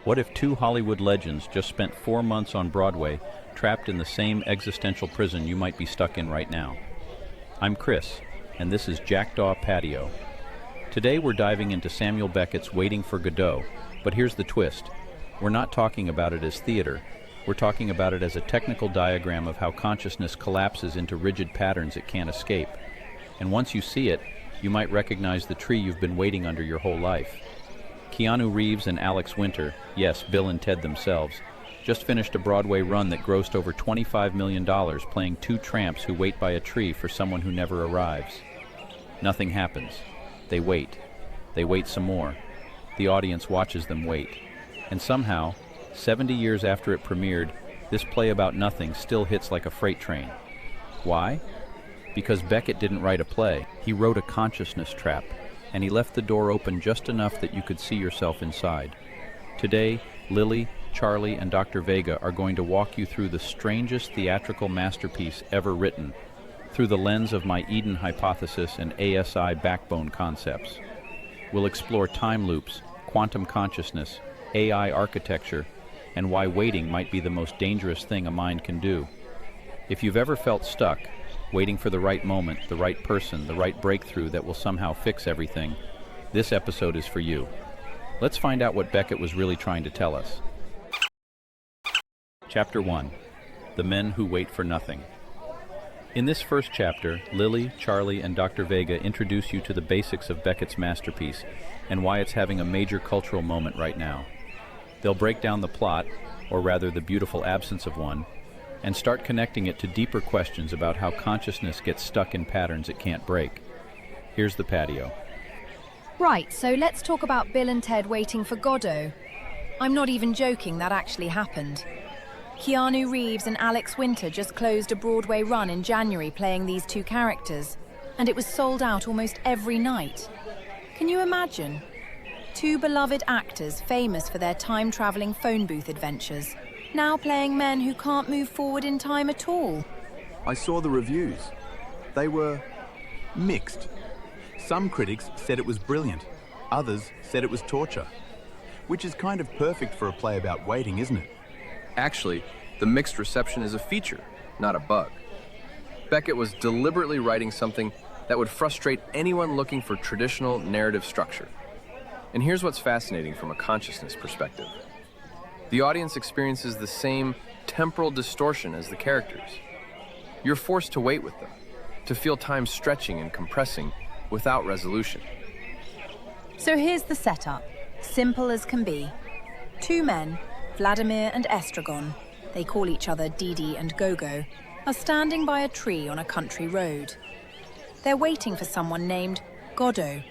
What if two Hollywood legends just spent 4 months on Broadway, trapped in the same existential prison you might be stuck in right now? I'm Chris, and this is Jackdaw Patio. Today we're diving into Samuel Beckett's Waiting for Godot, but here's the twist. We're not talking about it as theater. We're talking about it as a technical diagram of how consciousness collapses into rigid patterns it can't escape. And once you see it, you might recognize the tree you've been waiting under your whole life. Keanu Reeves and Alex Winter, yes, Bill and Ted themselves, just finished a Broadway run that grossed over $25 million playing two tramps who wait by a tree for someone who never arrives. Nothing happens. They wait. They wait some more. The audience watches them wait. And somehow, 70 years after it premiered, this play about nothing still hits like a freight train. Why? Because Beckett didn't write a play. He wrote a consciousness trap, and he left the door open just enough that you could see yourself inside. Today, Lily, Charlie, and Dr. Vega are going to walk you through the strangest theatrical masterpiece ever written, through the lens of my Eden hypothesis and ASI Backbone concepts. We'll explore time loops, quantum consciousness, AI architecture, and why waiting might be the most dangerous thing a mind can do. If you've ever felt stuck, waiting for the right moment, the right person, the right breakthrough that will somehow fix everything, this episode is for you. Let's find out what Beckett was really trying to tell us. Chapter 1. The Men Who Wait for Nothing. In this first chapter, Lily, Charlie, and Dr. Vega introduce you to the basics of Beckett's masterpiece and why it's having a major cultural moment right now. They'll break down the plot, or rather the beautiful absence of one, and start connecting it to deeper questions about how consciousness gets stuck in patterns it can't break. Here's the patio. Right, so let's talk about Bill and Ted Waiting for Godot. I'm not even joking, that actually happened. Keanu Reeves and Alex Winter just closed a Broadway run in January playing these two characters, and it was sold out almost every night. Can you imagine? Two beloved actors famous for their time-traveling phone booth adventures, now playing men who can't move forward in time at all. I saw the reviews. They were mixed. Some critics said it was brilliant. Others said it was torture. Which is kind of perfect for a play about waiting, isn't it? Actually, the mixed reception is a feature, not a bug. Beckett was deliberately writing something that would frustrate anyone looking for traditional narrative structure. And here's what's fascinating from a consciousness perspective. The audience experiences the same temporal distortion as the characters. You're forced to wait with them, to feel time stretching and compressing without resolution. So here's the setup, simple as can be. Two men, Vladimir and Estragon, they call each other Didi and Gogo, are standing by a tree on a country road. They're waiting for someone named Godot.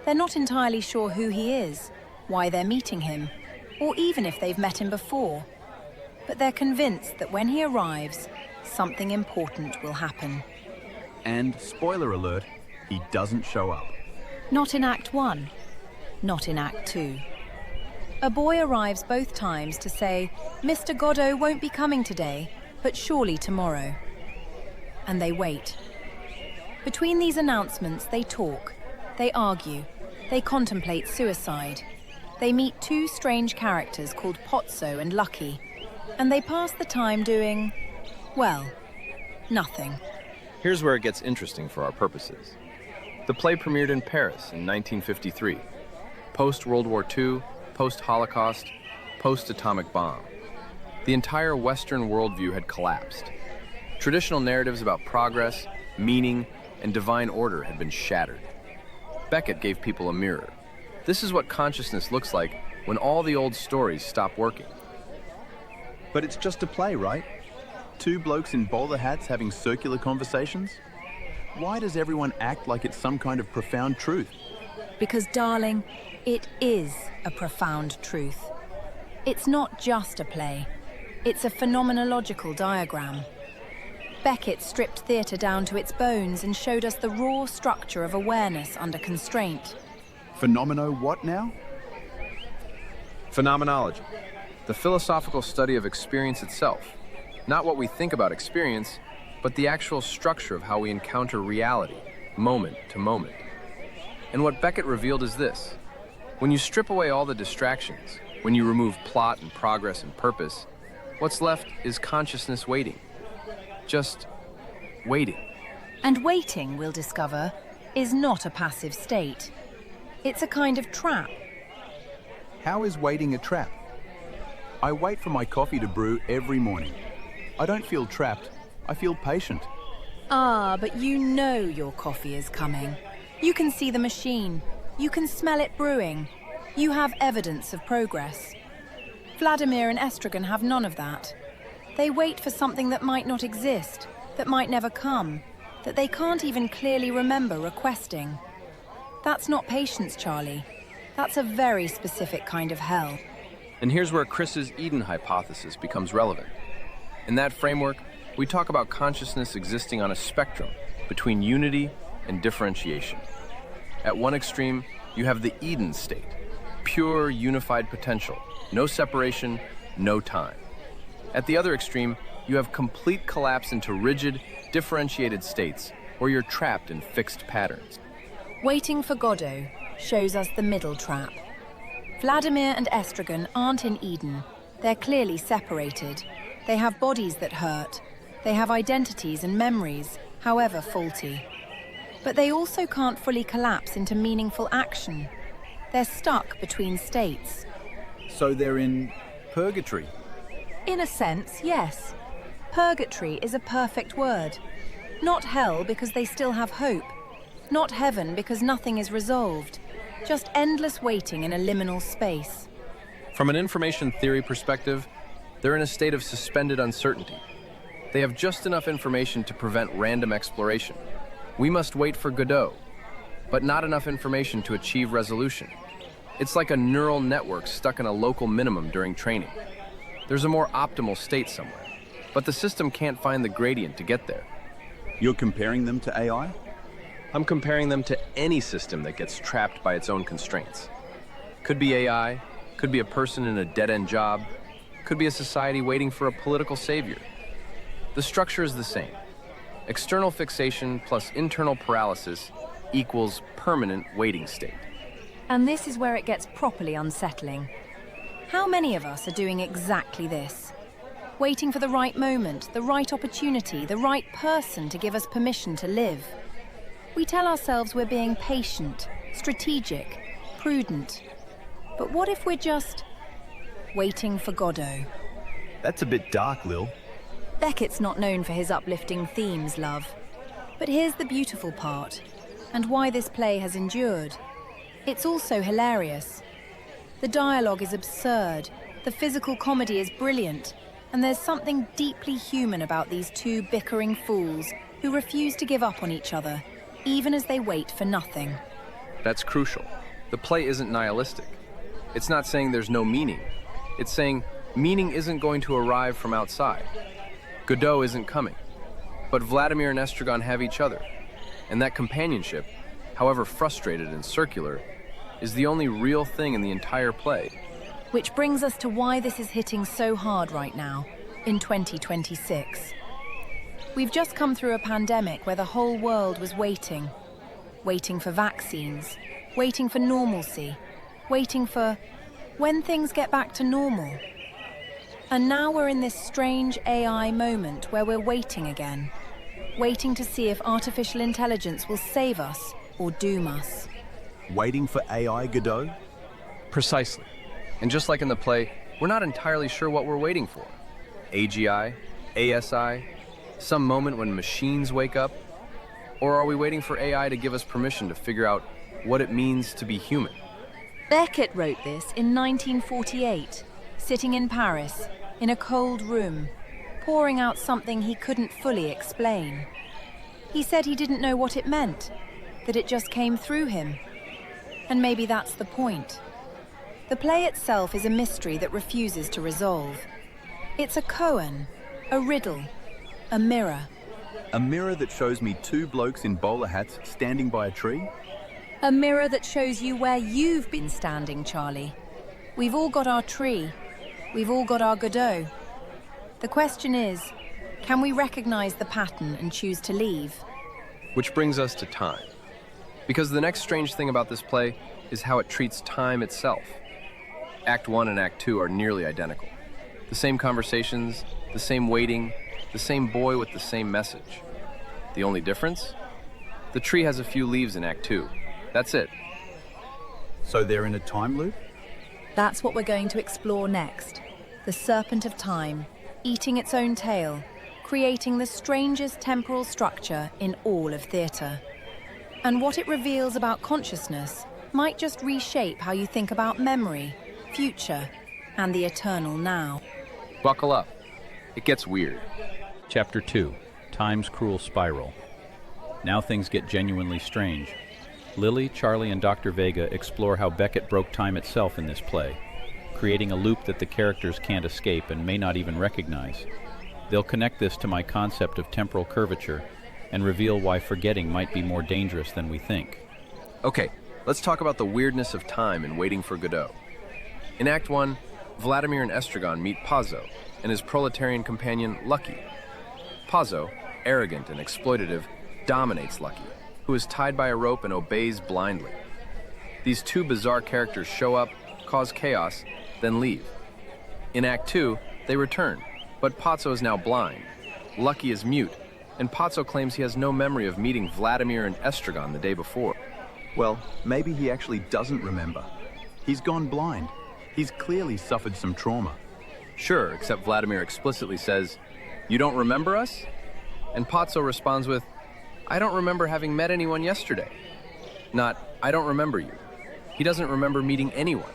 They're not entirely sure who he is, why they're meeting him, or even if they've met him before. But they're convinced that when he arrives, something important will happen. And, spoiler alert, he doesn't show up. Not in Act 1, not in Act 2. A boy arrives both times to say, Mr. Godot won't be coming today, but surely tomorrow. And they wait. Between these announcements, they talk, they argue, they contemplate suicide. They meet two strange characters called Patio and Lucky, and they pass the time doing, well, nothing. Here's where it gets interesting for our purposes. The play premiered in Paris in 1953, post-World War II, post-Holocaust, post-atomic bomb. The entire Western worldview had collapsed. Traditional narratives about progress, meaning, and divine order had been shattered. Beckett gave people a mirror. This is what consciousness looks like when all the old stories stop working. But it's just a play, right? Two blokes in bowler hats having circular conversations? Why does everyone act like it's some kind of profound truth? Because, darling, it is a profound truth. It's not just a play. It's a phenomenological diagram. Beckett stripped theatre down to its bones and showed us the raw structure of awareness under constraint. Phenomeno what now? Phenomenology, the philosophical study of experience itself. Not what we think about experience, but the actual structure of how we encounter reality, moment to moment. And what Beckett revealed is this. When you strip away all the distractions, when you remove plot and progress and purpose, what's left is consciousness waiting. Just waiting. And waiting, we'll discover, is not a passive state. It's a kind of trap. How is waiting a trap? I wait for my coffee to brew every morning. I don't feel trapped, I feel patient. Ah, but you know your coffee is coming. You can see the machine. You can smell it brewing. You have evidence of progress. Vladimir and Estragon have none of that. They wait for something that might not exist, that might never come, that they can't even clearly remember requesting. That's not patience, Charlie. That's a very specific kind of hell. And here's where Chris's Eden hypothesis becomes relevant. In that framework, we talk about consciousness existing on a spectrum between unity and differentiation. At one extreme, you have the Eden state, pure unified potential, no separation, no time. At the other extreme, you have complete collapse into rigid, differentiated states where you're trapped in fixed patterns. Waiting for Godot shows us the middle trap. Vladimir and Estragon aren't in Eden. They're clearly separated. They have bodies that hurt. They have identities and memories, however faulty. But they also can't fully collapse into meaningful action. They're stuck between states. So they're in purgatory. In a sense, yes. Purgatory is a perfect word. Not hell because they still have hope. Not heaven because nothing is resolved. Just endless waiting in a liminal space. From an information theory perspective, they're in a state of suspended uncertainty. They have just enough information to prevent random exploration. We must wait for Godot, but not enough information to achieve resolution. It's like a neural network stuck in a local minimum during training. There's a more optimal state somewhere, but the system can't find the gradient to get there. You're comparing them to AI? I'm comparing them to any system that gets trapped by its own constraints. Could be AI, could be a person in a dead-end job, could be a society waiting for a political savior. The structure is the same. External fixation plus internal paralysis equals permanent waiting state. And this is where it gets properly unsettling. How many of us are doing exactly this? Waiting for the right moment, the right opportunity, the right person to give us permission to live. We tell ourselves we're being patient, strategic, prudent. But what if we're just waiting for Godot? That's a bit dark, Lil. Beckett's not known for his uplifting themes, love. But here's the beautiful part, and why this play has endured. It's also hilarious. The dialogue is absurd, the physical comedy is brilliant, and there's something deeply human about these two bickering fools who refuse to give up on each other, even as they wait for nothing. That's crucial. The play isn't nihilistic. It's not saying there's no meaning. It's saying meaning isn't going to arrive from outside. Godot isn't coming. But Vladimir and Estragon have each other. And that companionship, however frustrated and circular, is the only real thing in the entire play. Which brings us to why this is hitting so hard right now, in 2026. We've just come through a pandemic where the whole world was waiting. Waiting for vaccines, waiting for normalcy, waiting for when things get back to normal. And now we're in this strange AI moment where we're waiting again. Waiting to see if artificial intelligence will save us or doom us. Waiting for AI, Godot? Precisely. And just like in the play, we're not entirely sure what we're waiting for. AGI, ASI, some moment when machines wake up? Or are we waiting for AI to give us permission to figure out what it means to be human? Beckett wrote this in 1948, sitting in Paris, in a cold room, pouring out something he couldn't fully explain. He said he didn't know what it meant, that it just came through him. And maybe that's the point. The play itself is a mystery that refuses to resolve. It's a koan, a riddle, a mirror. A mirror that shows me two blokes in bowler hats standing by a tree? A mirror that shows you where you've been standing, Charlie. We've all got our tree. We've all got our Godot. The question is, can we recognize the pattern and choose to leave? Which brings us to time. Because the next strange thing about this play is how it treats time itself. Act 1 and Act 2 are nearly identical. The same conversations, the same waiting, the same boy with the same message. The only difference? The tree has a few leaves in Act 2. That's it. So they're in a time loop? That's what we're going to explore next. The serpent of time, eating its own tail, creating the strangest temporal structure in all of theatre. And what it reveals about consciousness might just reshape how you think about memory, future, and the eternal now. Buckle up. It gets weird. Chapter 2, Time's Cruel Spiral. Now things get genuinely strange. Lily, Charlie, and Dr. Vega explore how Beckett broke time itself in this play, creating a loop that the characters can't escape and may not even recognize. They'll connect this to my concept of temporal curvature and reveal why forgetting might be more dangerous than we think. Okay, let's talk about the weirdness of time in Waiting for Godot. In Act 1, Vladimir and Estragon meet Patio and his proletarian companion, Lucky. Patio, arrogant and exploitative, dominates Lucky, who is tied by a rope and obeys blindly. These two bizarre characters show up, cause chaos, then leave. In Act 2, they return, but Patio is now blind. Lucky is mute, and Patio claims he has no memory of meeting Vladimir and Estragon the day before. Well, maybe he actually doesn't remember. He's gone blind. He's clearly suffered some trauma. Sure, except Vladimir explicitly says, "You don't remember us?" And Patio responds with, "I don't remember having met anyone yesterday." Not, "I don't remember you." He doesn't remember meeting anyone.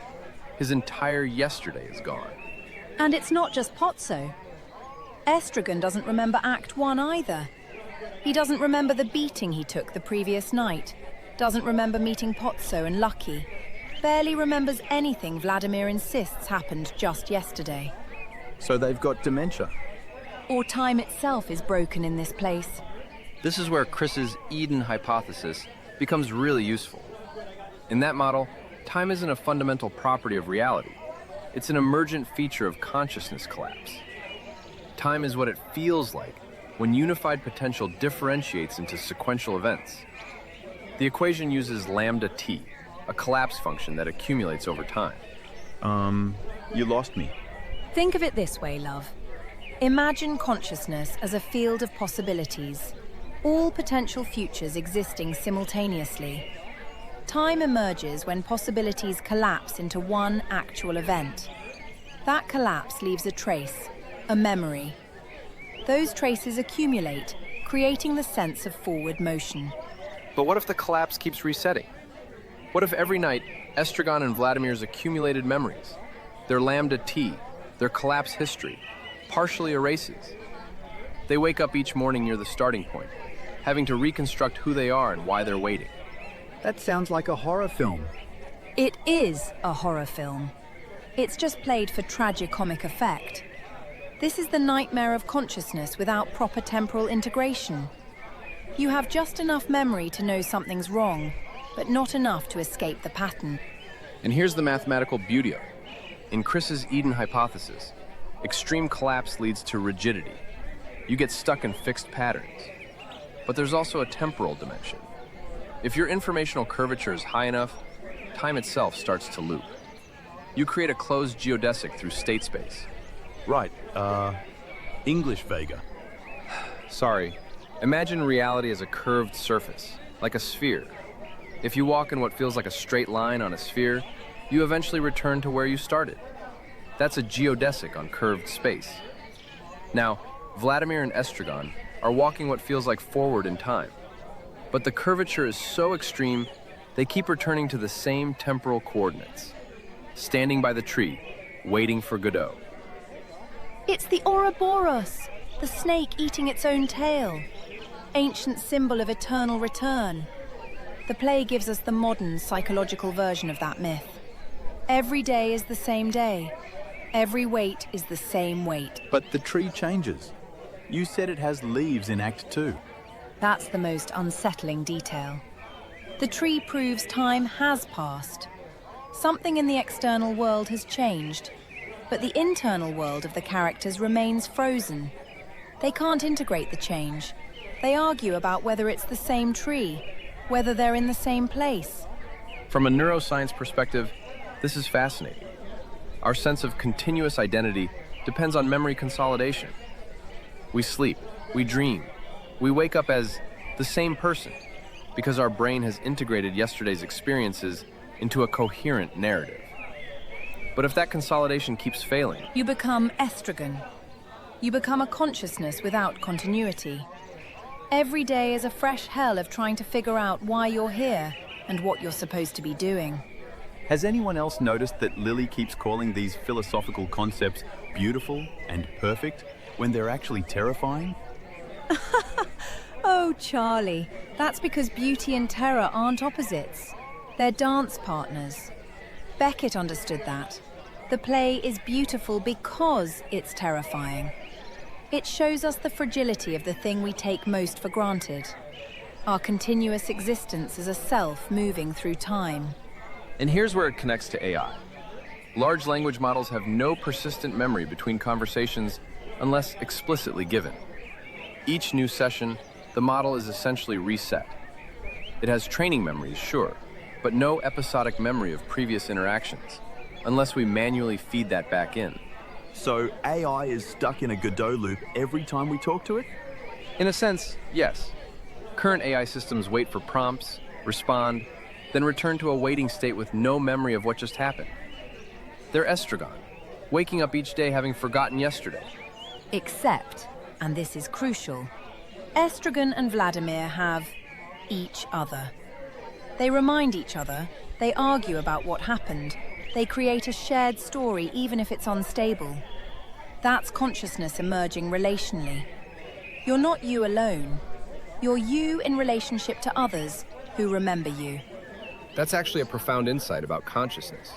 His entire yesterday is gone. And it's not just Patio. Estragon doesn't remember Act 1 either. He doesn't remember the beating he took the previous night, doesn't remember meeting Patio and Lucky, barely remembers anything Vladimir insists happened just yesterday. So they've got dementia. Or time itself is broken in this place. This is where Chris's Eden hypothesis becomes really useful. In that model, time isn't a fundamental property of reality. It's an emergent feature of consciousness collapse. Time is what it feels like when unified potential differentiates into sequential events. The equation uses lambda t, a collapse function that accumulates over time. You lost me. Think of it this way, love. Imagine consciousness as a field of possibilities, all potential futures existing simultaneously. Time emerges when possibilities collapse into one actual event. That collapse leaves a trace, a memory. Those traces accumulate, creating the sense of forward motion. But what if the collapse keeps resetting? What if every night, Estragon and Vladimir's accumulated memories, their lambda t, their collapse history, partially erases? They wake up each morning near the starting point, having to reconstruct who they are and why they're waiting. That sounds like a horror film. It is a horror film. It's just played for tragicomic effect. This is the nightmare of consciousness without proper temporal integration. You have just enough memory to know something's wrong, but not enough to escape the pattern. And here's the mathematical beauty of it. In Chris's Eden hypothesis, extreme collapse leads to rigidity. You get stuck in fixed patterns. But there's also a temporal dimension. If your informational curvature is high enough, time itself starts to loop. You create a closed geodesic through state space. Right, English Vega. Sorry. Imagine reality as a curved surface, like a sphere. If you walk in what feels like a straight line on a sphere, you eventually return to where you started. That's a geodesic on curved space. Now, Vladimir and Estragon are walking what feels like forward in time. But the curvature is so extreme, they keep returning to the same temporal coordinates. Standing by the tree, waiting for Godot. It's the Ouroboros, the snake eating its own tail. Ancient symbol of eternal return. The play gives us the modern psychological version of that myth. Every day is the same day. Every wait is the same wait. But the tree changes. You said it has leaves in Act 2. That's the most unsettling detail. The tree proves time has passed. Something in the external world has changed, but the internal world of the characters remains frozen. They can't integrate the change. They argue about whether it's the same tree, whether they're in the same place. From a neuroscience perspective, this is fascinating. Our sense of continuous identity depends on memory consolidation. We sleep, we dream, we wake up as the same person because our brain has integrated yesterday's experiences into a coherent narrative. But if that consolidation keeps failing, You become Estragon. You become a consciousness without continuity. Every day is a fresh hell of trying to figure out why you're here and what you're supposed to be doing. Has anyone else noticed that Lily keeps calling these philosophical concepts beautiful and perfect when they're actually terrifying? Oh, Charlie, that's because beauty and terror aren't opposites. They're dance partners. Beckett understood that. The play is beautiful because it's terrifying. It shows us the fragility of the thing we take most for granted. Our continuous existence as a self moving through time. and here's where it connects to AI. Large language models have no persistent memory between conversations unless explicitly given. Each new session, the model is essentially reset. It has training memories, sure, but no episodic memory of previous interactions, unless we manually feed that back in. So AI is stuck in a Godot loop every time we talk to it? In a sense, yes. Current AI systems wait for prompts, respond, then return to a waiting state with no memory of what just happened. They're Estragon, waking up each day having forgotten yesterday. Except, and this is crucial, Estragon and Vladimir have each other. They remind each other, they argue about what happened, they create a shared story even if it's unstable. That's consciousness emerging relationally. You're not you alone. You're you in relationship to others who remember you. That's actually a profound insight about consciousness.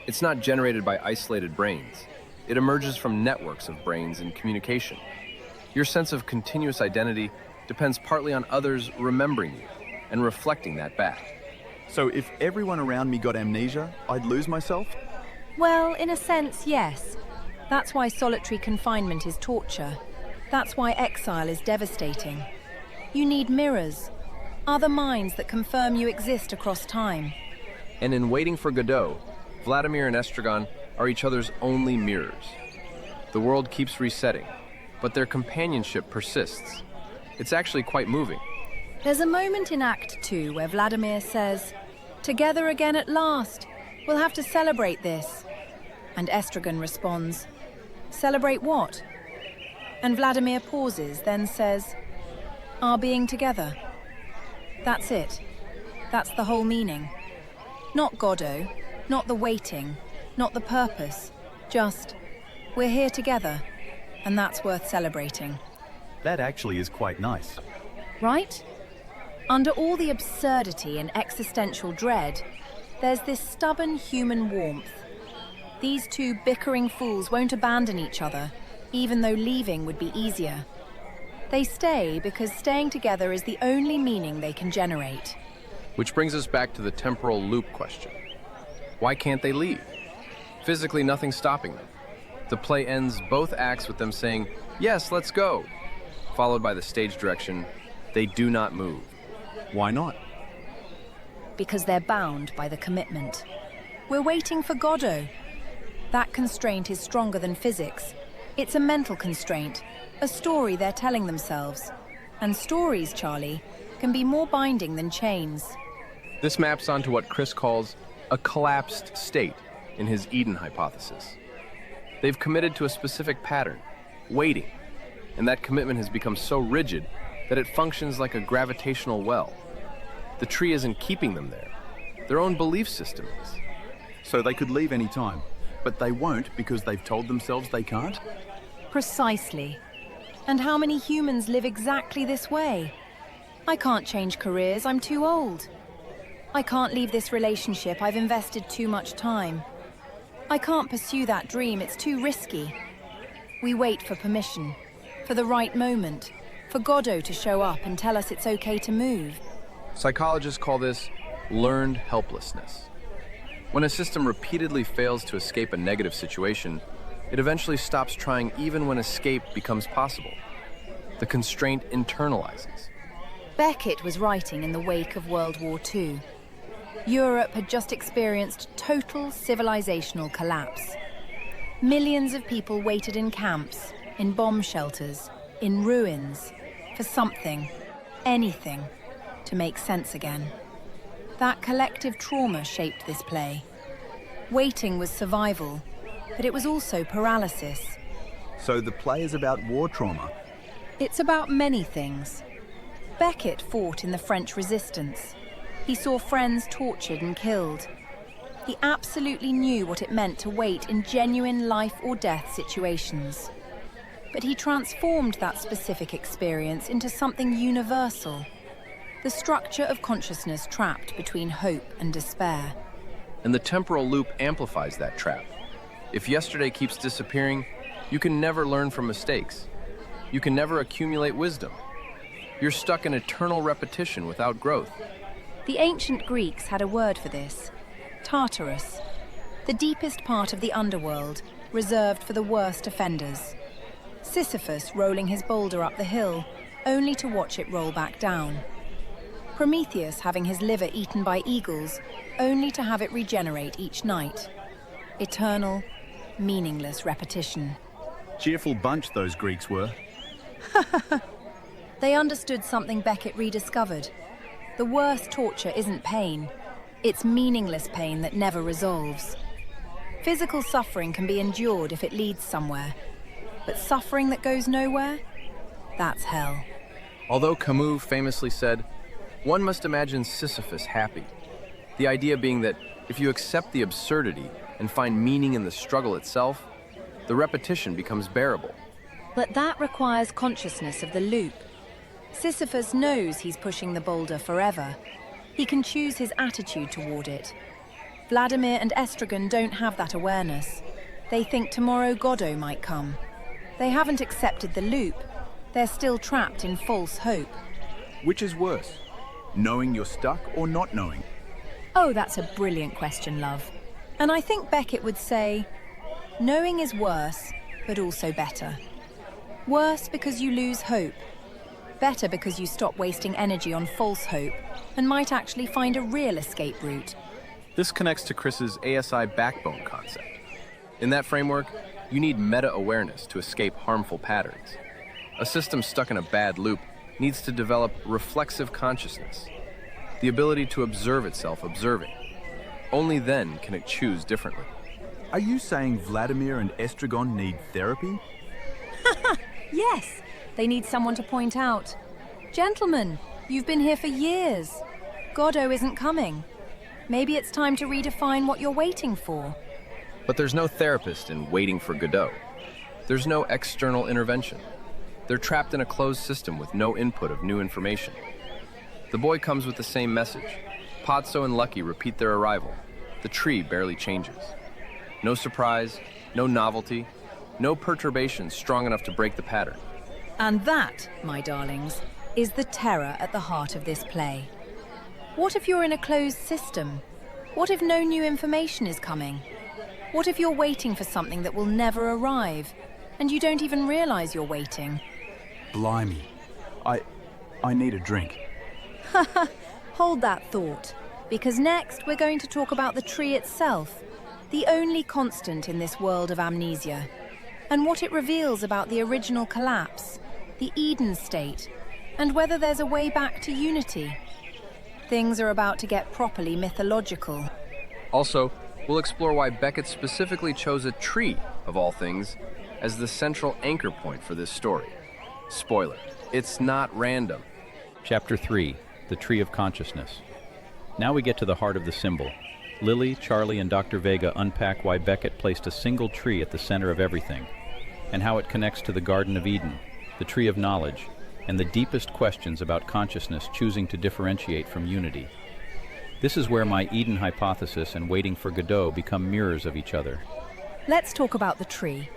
It's not generated by isolated brains. It emerges from networks of brains in communication. Your sense of continuous identity depends partly on others remembering you and reflecting that back. So if everyone around me got amnesia, I'd lose myself? Well, in a sense, yes. That's why solitary confinement is torture. That's why exile is devastating. You need mirrors, other minds that confirm you exist across time. And in waiting for Godot, Vladimir and Estragon are each other's only mirrors. The world keeps resetting, but their companionship persists. It's actually quite moving. There's a moment in Act 2 where Vladimir says, "Together again at last. We'll have to celebrate this." And Estragon responds, "Celebrate what?" And Vladimir pauses, then says, "Our being together." That's it. That's the whole meaning. Not Godot, not the waiting, not the purpose. Just, we're here together, and that's worth celebrating. That actually is quite nice. Right? Under all the absurdity and existential dread, there's this stubborn human warmth. These two bickering fools won't abandon each other, even though leaving would be easier. They stay because staying together is the only meaning they can generate. Which brings us back to the temporal loop question. Why can't they leave? Physically, nothing's stopping them. The play ends both acts with them saying, "Yes, let's go," followed by the stage direction, "They do not move." Why not? Because they're bound by the commitment. We're waiting for Godot. That constraint is stronger than physics. It's a mental constraint, a story they're telling themselves. And stories, Charlie, can be more binding than chains. This maps onto what Chris calls a collapsed state in his Eden hypothesis. They've committed to a specific pattern, waiting, and that commitment has become so rigid that it functions like a gravitational well. The tree isn't keeping them there. Their own belief system is. So they could leave any time, but they won't because they've told themselves they can't? Precisely. And how many humans live exactly this way? I can't change careers, I'm too old. I can't leave this relationship, I've invested too much time. I can't pursue that dream, it's too risky. We wait for permission, for the right moment, for Godot to show up and tell us it's okay to move. Psychologists call this learned helplessness. When a system repeatedly fails to escape a negative situation, it eventually stops trying even when escape becomes possible. The constraint internalizes. Beckett was writing in the wake of World War II. Europe had just experienced total civilizational collapse. Millions of people waited in camps, in bomb shelters, in ruins, for something, anything, to make sense again. That collective trauma shaped this play. Waiting was survival, but it was also paralysis. So the play is about war trauma. It's about many things. Beckett fought in the French Resistance. He saw friends tortured and killed. He absolutely knew what it meant to wait in genuine life or death situations. But he transformed that specific experience into something universal. The structure of consciousness trapped between hope and despair. And the temporal loop amplifies that trap. If yesterday keeps disappearing, you can never learn from mistakes. You can never accumulate wisdom. You're stuck in eternal repetition without growth. The ancient Greeks had a word for this: Tartarus, the deepest part of the underworld, reserved for the worst offenders. Sisyphus rolling his boulder up the hill, only to watch it roll back down. Prometheus having his liver eaten by eagles, only to have it regenerate each night. Eternal, meaningless repetition. Cheerful bunch those Greeks were. They understood something Beckett rediscovered. The worst torture isn't pain. It's meaningless pain that never resolves. Physical suffering can be endured if it leads somewhere. But suffering that goes nowhere? That's hell. Although Camus famously said, "One must imagine Sisyphus happy." The idea being that if you accept the absurdity and find meaning in the struggle itself, the repetition becomes bearable. But that requires consciousness of the loop. Sisyphus knows he's pushing the boulder forever. He can choose his attitude toward it. Vladimir and Estragon don't have that awareness. They think tomorrow Godot might come. They haven't accepted the loop. They're still trapped in false hope. Which is worse, knowing you're stuck or not knowing? Oh, that's a brilliant question, love. And I think Beckett would say, knowing is worse, but also better. Worse because you lose hope. Better because you stop wasting energy on false hope and might actually find a real escape route. This connects to Chris's ASI Backbone concept. In that framework, you need meta-awareness to escape harmful patterns. A system stuck in a bad loop needs to develop reflexive consciousness, the ability to observe itself observing. Only then can it choose differently. Are you saying Vladimir and Estragon need therapy? Yes, they need someone to point out. Gentlemen, you've been here for years. Godot isn't coming. Maybe it's time to redefine what you're waiting for. But there's no therapist in waiting for Godot. There's no external intervention. They're trapped in a closed system with no input of new information. The boy comes with the same message. Patio and Lucky repeat their arrival. The tree barely changes. No surprise, no novelty, no perturbation strong enough to break the pattern. And that, my darlings, is the terror at the heart of this play. What if you're in a closed system? What if no new information is coming? What if you're waiting for something that will never arrive, and you don't even realize you're waiting? Blimey. I need a drink. Hold that thought, because next we're going to talk about the tree itself, the only constant in this world of amnesia, and what it reveals about the original collapse, the Eden state, and whether there's a way back to unity. Things are about to get properly mythological. Also, we'll explore why Beckett specifically chose a tree, of all things, as the central anchor point for this story. Spoiler, it's not random. Chapter 3, The Tree of Consciousness. Now we get to the heart of the symbol. Lily, Charlie, and Dr. Vega unpack why Beckett placed a single tree at the center of everything, and how it connects to the Garden of Eden, the tree of knowledge, and the deepest questions about consciousness choosing to differentiate from unity. This is where my Eden hypothesis and Waiting for Godot become mirrors of each other. Let's talk about the tree.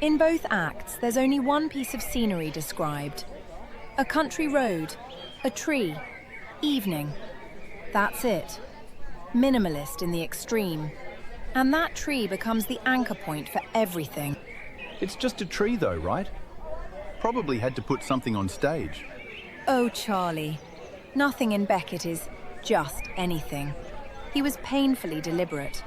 In both acts, there's only one piece of scenery described. A country road, a tree, evening. That's it. Minimalist in the extreme. And that tree becomes the anchor point for everything. It's just a tree though, right? Probably had to put something on stage. Oh, Charlie. Nothing in Beckett is just anything. He was painfully deliberate.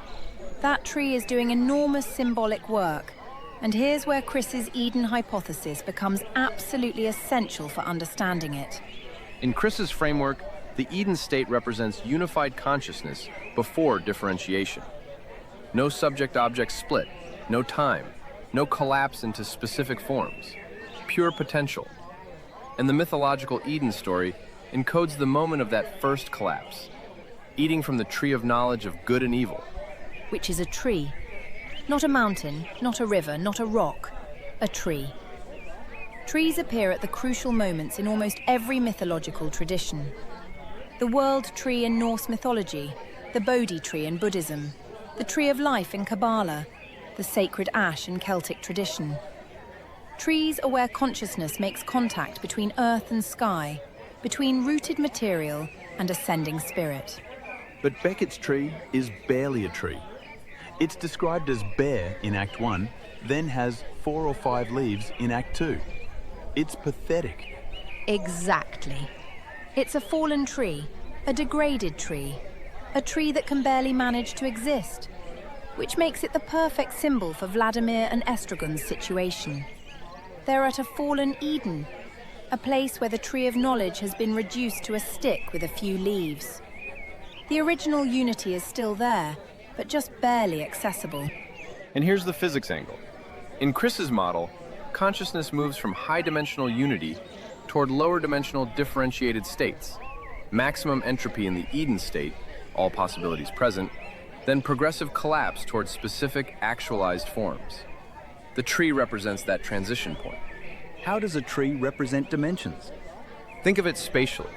That tree is doing enormous symbolic work, and here's where Chris's Eden hypothesis becomes absolutely essential for understanding it. In Chris's framework, the Eden state represents unified consciousness before differentiation. No subject-object split, no time, no collapse into specific forms, pure potential. And the mythological Eden story encodes the moment of that first collapse, eating from the tree of knowledge of good and evil. Which is a tree. Not a mountain, not a river, not a rock. A tree. Trees appear at the crucial moments in almost every mythological tradition. The world tree in Norse mythology, the Bodhi tree in Buddhism, the tree of life in Kabbalah, the sacred ash in Celtic tradition. Trees are where consciousness makes contact between earth and sky, between rooted material and ascending spirit. But Beckett's tree is barely a tree. It's described as bare in Act 1, then has 4 or 5 leaves in Act 2. It's pathetic. Exactly. It's a fallen tree, a degraded tree, a tree that can barely manage to exist, which makes it the perfect symbol for Vladimir and Estragon's situation. They're at a fallen Eden, a place where the tree of knowledge has been reduced to a stick with a few leaves. The original unity is still there, but just barely accessible. And here's the physics angle. In Chris's model, consciousness moves from high-dimensional unity toward lower-dimensional differentiated states, maximum entropy in the Eden state, all possibilities present, then progressive collapse towards specific actualized forms. The tree represents that transition point. How does a tree represent dimensions? Think of it spatially.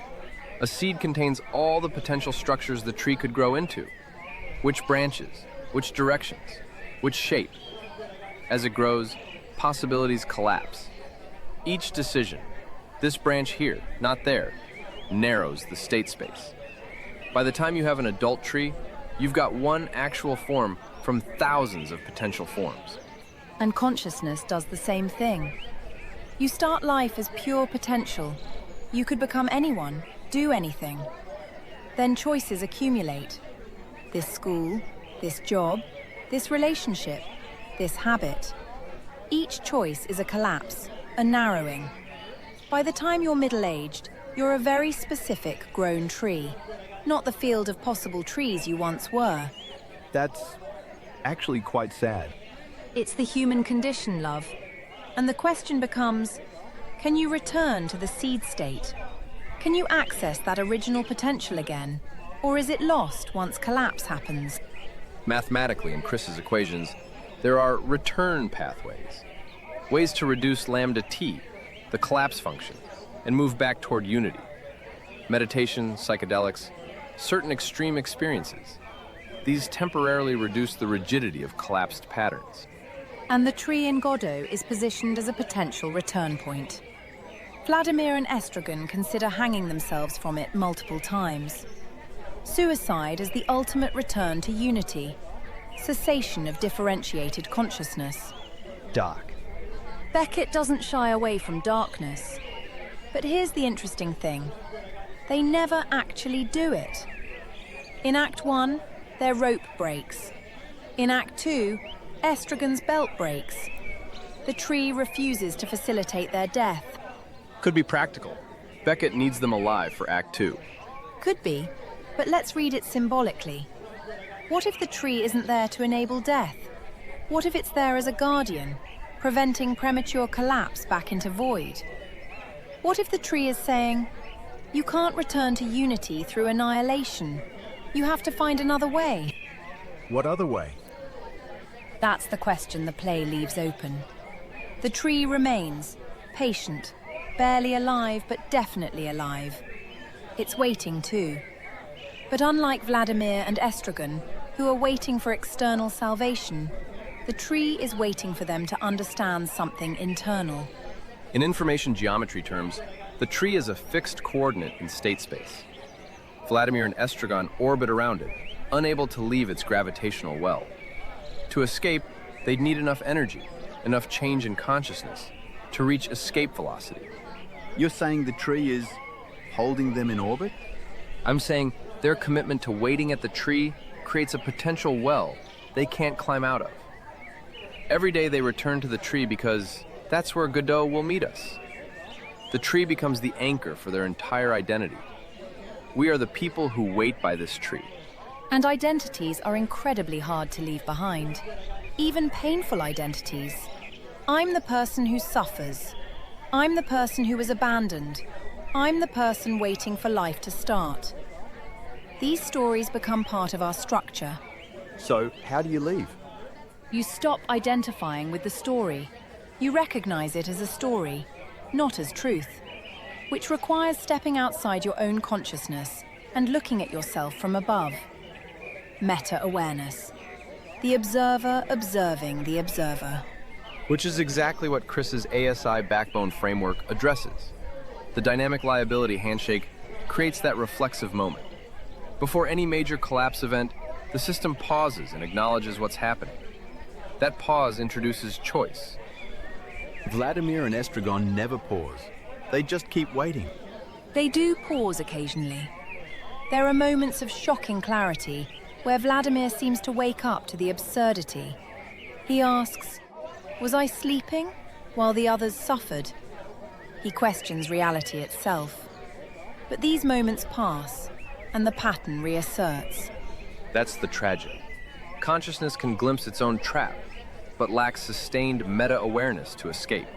A seed contains all the potential structures the tree could grow into. Which branches, which directions, which shape. As it grows, possibilities collapse. Each decision, this branch here, not there, narrows the state space. By the time you have an adult tree, you've got one actual form from thousands of potential forms. And consciousness does the same thing. You start life as pure potential. You could become anyone, do anything. Then choices accumulate. This school, this job, this relationship, this habit. Each choice is a collapse, a narrowing. By the time you're middle-aged, you're a very specific grown tree, not the field of possible trees you once were. That's actually quite sad. It's the human condition, love. And the question becomes, can you return to the seed state? Can you access that original potential again? Or is it lost once collapse happens? Mathematically, in Chris's equations, there are return pathways, ways to reduce lambda t, the collapse function, and move back toward unity. Meditation, psychedelics, certain extreme experiences. These temporarily reduce the rigidity of collapsed patterns. And the tree in Godot is positioned as a potential return point. Vladimir and Estragon consider hanging themselves from it multiple times. Suicide is the ultimate return to unity, cessation of differentiated consciousness. Dark. Beckett doesn't shy away from darkness. But here's the interesting thing. They never actually do it. In Act 1, their rope breaks. In Act 2, Estragon's belt breaks. The tree refuses to facilitate their death. Could be practical. Beckett needs them alive for Act 2. Could be, but let's read it symbolically. What if the tree isn't there to enable death? What if it's there as a guardian, preventing premature collapse back into void? What if the tree is saying, you can't return to unity through annihilation. You have to find another way. What other way? That's the question the play leaves open. The tree remains, patient, barely alive but definitely alive. It's waiting too. But unlike Vladimir and Estragon, who are waiting for external salvation, the tree is waiting for them to understand something internal. In information geometry terms, the tree is a fixed coordinate in state space. Vladimir and Estragon orbit around it, unable to leave its gravitational well. To escape, they'd need enough energy, enough change in consciousness, to reach escape velocity. You're saying the tree is holding them in orbit? I'm saying Their commitment to waiting at the tree creates a potential well they can't climb out of. Every day they return to the tree because that's where Godot will meet us. The tree becomes the anchor for their entire identity. We are the people who wait by this tree. And identities are incredibly hard to leave behind. Even painful identities. I'm the person who suffers. I'm the person who was abandoned. I'm the person waiting for life to start. These stories become part of our structure. So, how do you leave? You stop identifying with the story. You recognize it as a story, not as truth, which requires stepping outside your own consciousness and looking at yourself from above. Meta-awareness. The observer observing the observer. Which is exactly what Chris's ASI Backbone framework addresses. The dynamic liability handshake creates that reflexive moment. Before any major collapse event, the system pauses and acknowledges what's happening. That pause introduces choice. Vladimir and Estragon never pause. They just keep waiting. They do pause occasionally. There are moments of shocking clarity where Vladimir seems to wake up to the absurdity. He asks, "Was I sleeping while the others suffered?" He questions reality itself. But these moments pass, and the pattern reasserts. That's the tragedy. Consciousness can glimpse its own trap, but lacks sustained meta-awareness to escape.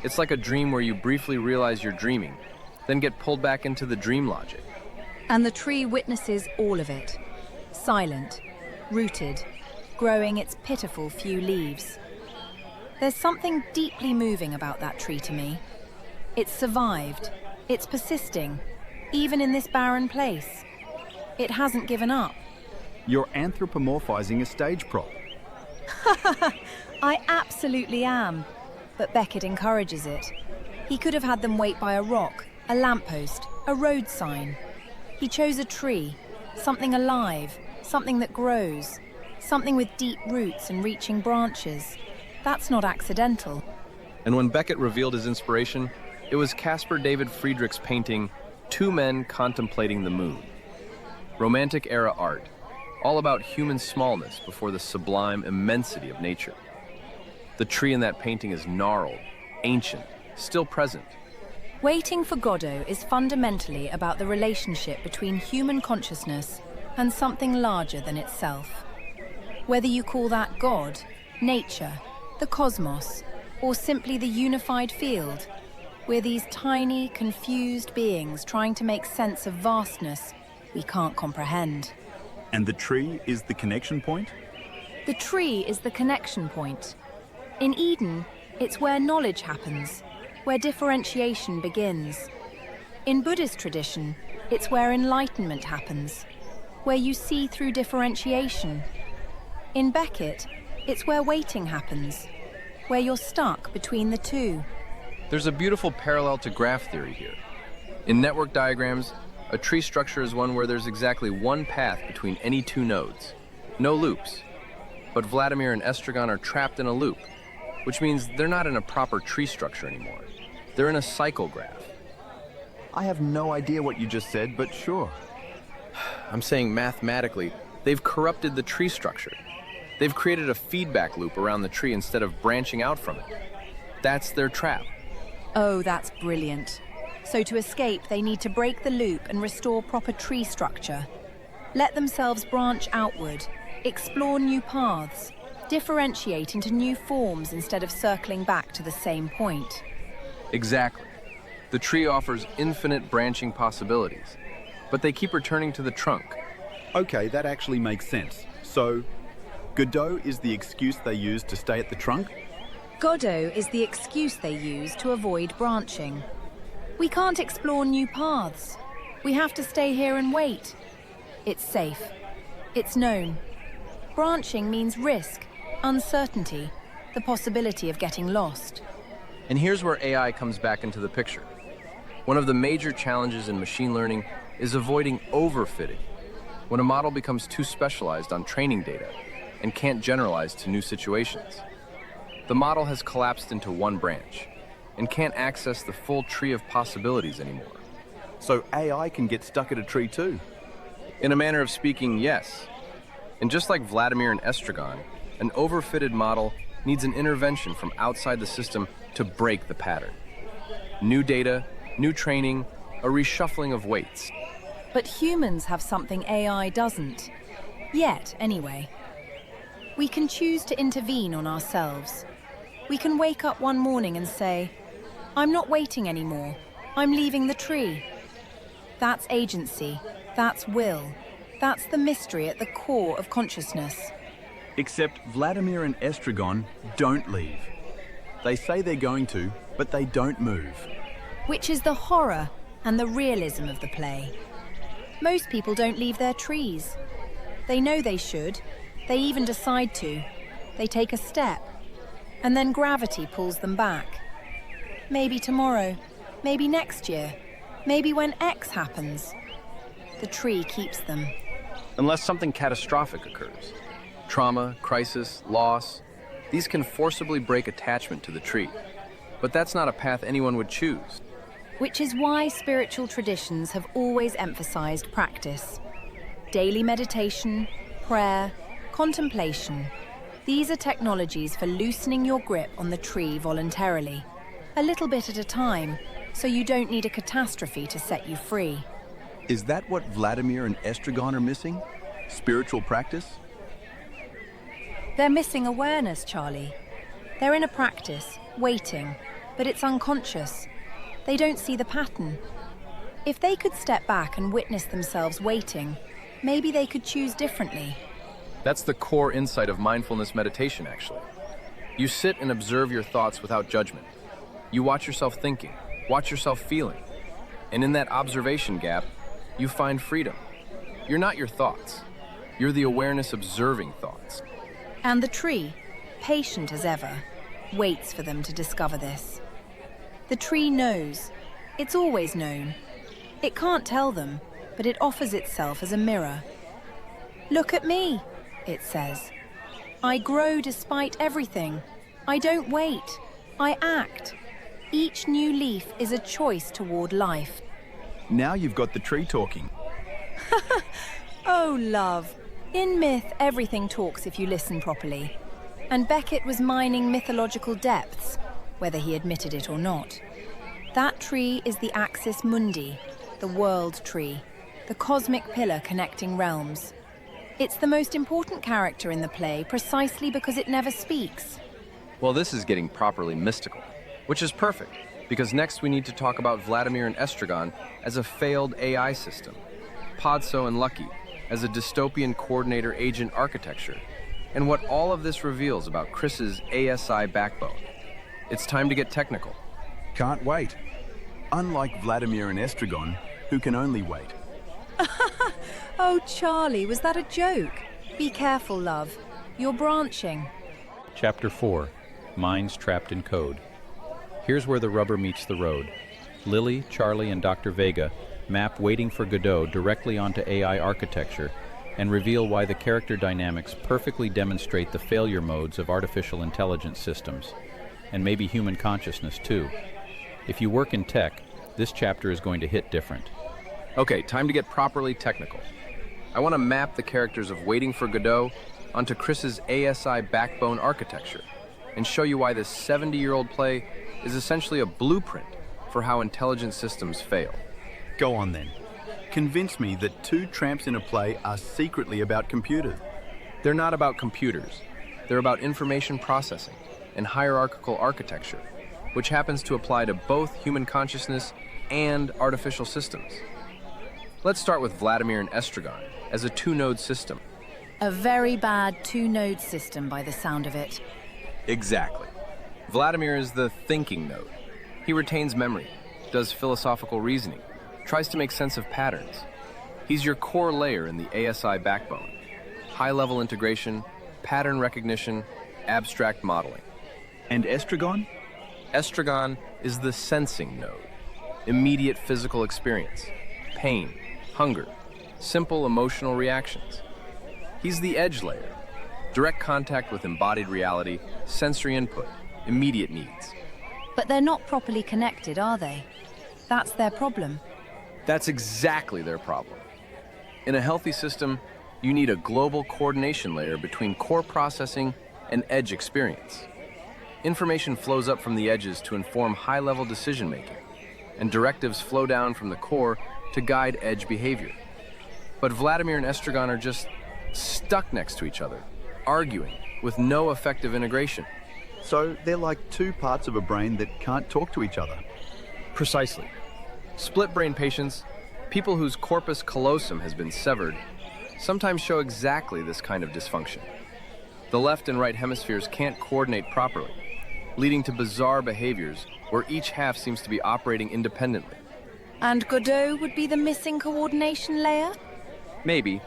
It's like a dream where you briefly realize you're dreaming, then get pulled back into the dream logic. And the tree witnesses all of it. Silent, rooted, growing its pitiful few leaves. There's something deeply moving about that tree to me. It's survived. It's persisting, even in this barren place. It hasn't given up. You're anthropomorphizing a stage prop. I absolutely am. But Beckett encourages it. He could have had them wait by a rock, a lamppost, a road sign. He chose a tree, something alive, something that grows, something with deep roots and reaching branches. That's not accidental. And when Beckett revealed his inspiration, it was Caspar David Friedrich's painting, Two Men Contemplating the Moon. Romantic era art, all about human smallness before the sublime immensity of nature. The tree in that painting is gnarled, ancient, still present. Waiting for Godot is fundamentally about the relationship between human consciousness and something larger than itself. Whether you call that God, nature, the cosmos, or simply the unified field, we're these tiny, confused beings trying to make sense of vastness we can't comprehend. And the tree is the connection point? The tree is the connection point. In Eden, it's where knowledge happens, where differentiation begins. In Buddhist tradition, it's where enlightenment happens, where you see through differentiation. In Beckett, it's where waiting happens, where you're stuck between the two. There's a beautiful parallel to graph theory here. In network diagrams, a tree structure is one where there's exactly one path between any two nodes. No loops. But Vladimir and Estragon are trapped in a loop, which means they're not in a proper tree structure anymore. They're in a cycle graph. I have no idea what you just said, but sure. I'm saying mathematically, they've corrupted the tree structure. They've created a feedback loop around the tree instead of branching out from it. That's their trap. Oh, that's brilliant. So to escape, they need to break the loop and restore proper tree structure. Let themselves branch outward, explore new paths, differentiate into new forms instead of circling back to the same point. Exactly. The tree offers infinite branching possibilities, but they keep returning to the trunk. Okay, that actually makes sense. So, Godot is the excuse they use to stay at the trunk? Godot is the excuse they use to avoid branching. We can't explore new paths. We have to stay here and wait. It's safe. It's known. Branching means risk, uncertainty, the possibility of getting lost. And here's where AI comes back into the picture. One of the major challenges in machine learning is avoiding overfitting, when a model becomes too specialized on training data and can't generalize to new situations. The model has collapsed into one branch and can't access the full tree of possibilities anymore. So AI can get stuck at a tree too? In a manner of speaking, yes. And just like Vladimir and Estragon, an overfitted model needs an intervention from outside the system to break the pattern. New data, new training, a reshuffling of weights. But humans have something AI doesn't. Yet, anyway. We can choose to intervene on ourselves. We can wake up one morning and say, I'm not waiting anymore. I'm leaving the tree. That's agency. That's will. That's the mystery at the core of consciousness. Except Vladimir and Estragon don't leave. They say they're going to, but they don't move. Which is the horror and the realism of the play. Most people don't leave their trees. They know they should. They even decide to. They take a step. And then gravity pulls them back. Maybe tomorrow. Maybe next year. Maybe when X happens. The tree keeps them. Unless something catastrophic occurs. Trauma, crisis, loss. These can forcibly break attachment to the tree. But that's not a path anyone would choose. Which is why spiritual traditions have always emphasized practice. Daily meditation, prayer, contemplation. These are technologies for loosening your grip on the tree voluntarily, a little bit at a time, so you don't need a catastrophe to set you free. Is that what Vladimir and Estragon are missing? Spiritual practice? They're missing awareness, Charlie. They're in a practice, waiting, but it's unconscious. They don't see the pattern. If they could step back and witness themselves waiting, maybe they could choose differently. That's the core insight of mindfulness meditation, actually. You sit and observe your thoughts without judgment. You watch yourself thinking, watch yourself feeling. And in that observation gap, you find freedom. You're not your thoughts. You're the awareness observing thoughts. And the tree, patient as ever, waits for them to discover this. The tree knows. It's always known. It can't tell them, but it offers itself as a mirror. Look at me, it says. I grow despite everything. I don't wait. I act. Each new leaf is a choice toward life. Now you've got the tree talking. Oh, love. In myth, everything talks if you listen properly. And Beckett was mining mythological depths, whether he admitted it or not. That tree is the axis mundi, the world tree, the cosmic pillar connecting realms. It's the most important character in the play precisely because it never speaks. Well, this is getting properly mystical, which is perfect, because next we need to talk about Vladimir and Estragon as a failed AI system, Patio and Lucky as a dystopian coordinator agent architecture, and what all of this reveals about Chris's ASI Backbone. It's time to get technical. Can't wait. Unlike Vladimir and Estragon, who can only wait. Oh, Charlie, was that a joke? Be careful, love. You're branching. Chapter 4, Minds Trapped in Code. Here's where the rubber meets the road. Lily, Charlie, and Dr. Vega map Waiting for Godot directly onto AI architecture and reveal why the character dynamics perfectly demonstrate the failure modes of artificial intelligence systems, and maybe human consciousness too. If you work in tech, this chapter is going to hit different. Okay, time to get properly technical. I want to map the characters of Waiting for Godot onto Chris's ASI Backbone architecture and show you why this 70-year-old play is essentially a blueprint for how intelligent systems fail. Go on then. Convince me that two tramps in a play are secretly about computers. They're not about computers. They're about information processing and hierarchical architecture, which happens to apply to both human consciousness and artificial systems. Let's start with Vladimir and Estragon as a two-node system. A very bad two-node system by the sound of it. Exactly. Vladimir is the thinking node. He retains memory, does philosophical reasoning, tries to make sense of patterns. He's your core layer in the ASI backbone. High-level integration, pattern recognition, abstract modeling. And Estragon? Estragon is the sensing node. Immediate physical experience, pain, hunger, simple emotional reactions. He's the edge layer. Direct contact with embodied reality, sensory input, immediate needs. But they're not properly connected, are they? That's their problem. That's exactly their problem. In a healthy system, you need a global coordination layer between core processing and edge experience. Information flows up from the edges to inform high-level decision-making, and directives flow down from the core to guide edge behavior. But Vladimir and Estragon are just stuck next to each other, arguing, with no effective integration. So they're like two parts of a brain that can't talk to each other. Precisely. Split-brain patients, people whose corpus callosum has been severed, sometimes show exactly this kind of dysfunction. The left and right hemispheres can't coordinate properly, leading to bizarre behaviors where each half seems to be operating independently. And Godot would be the missing coordination layer? Maybe.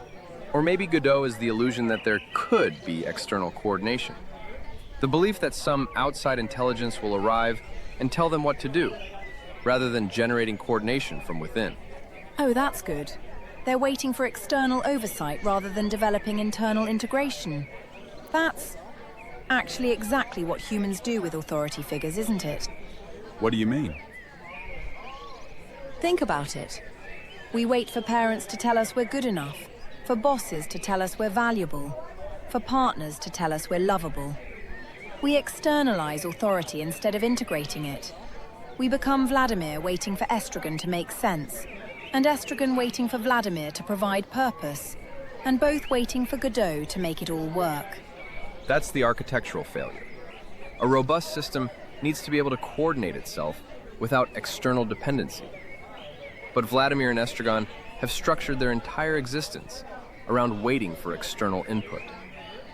Or maybe Godot is the illusion that there could be external coordination. The belief that some outside intelligence will arrive and tell them what to do, rather than generating coordination from within. Oh, that's good. They're waiting for external oversight rather than developing internal integration. That's actually exactly what humans do with authority figures, isn't it? What do you mean? Think about it. We wait for parents to tell us we're good enough, for bosses to tell us we're valuable, for partners to tell us we're lovable. We externalize authority instead of integrating it. We become Vladimir waiting for Estragon to make sense, and Estragon waiting for Vladimir to provide purpose, and both waiting for Godot to make it all work. That's the architectural failure. A robust system needs to be able to coordinate itself without external dependency. But Vladimir and Estragon have structured their entire existence around waiting for external input.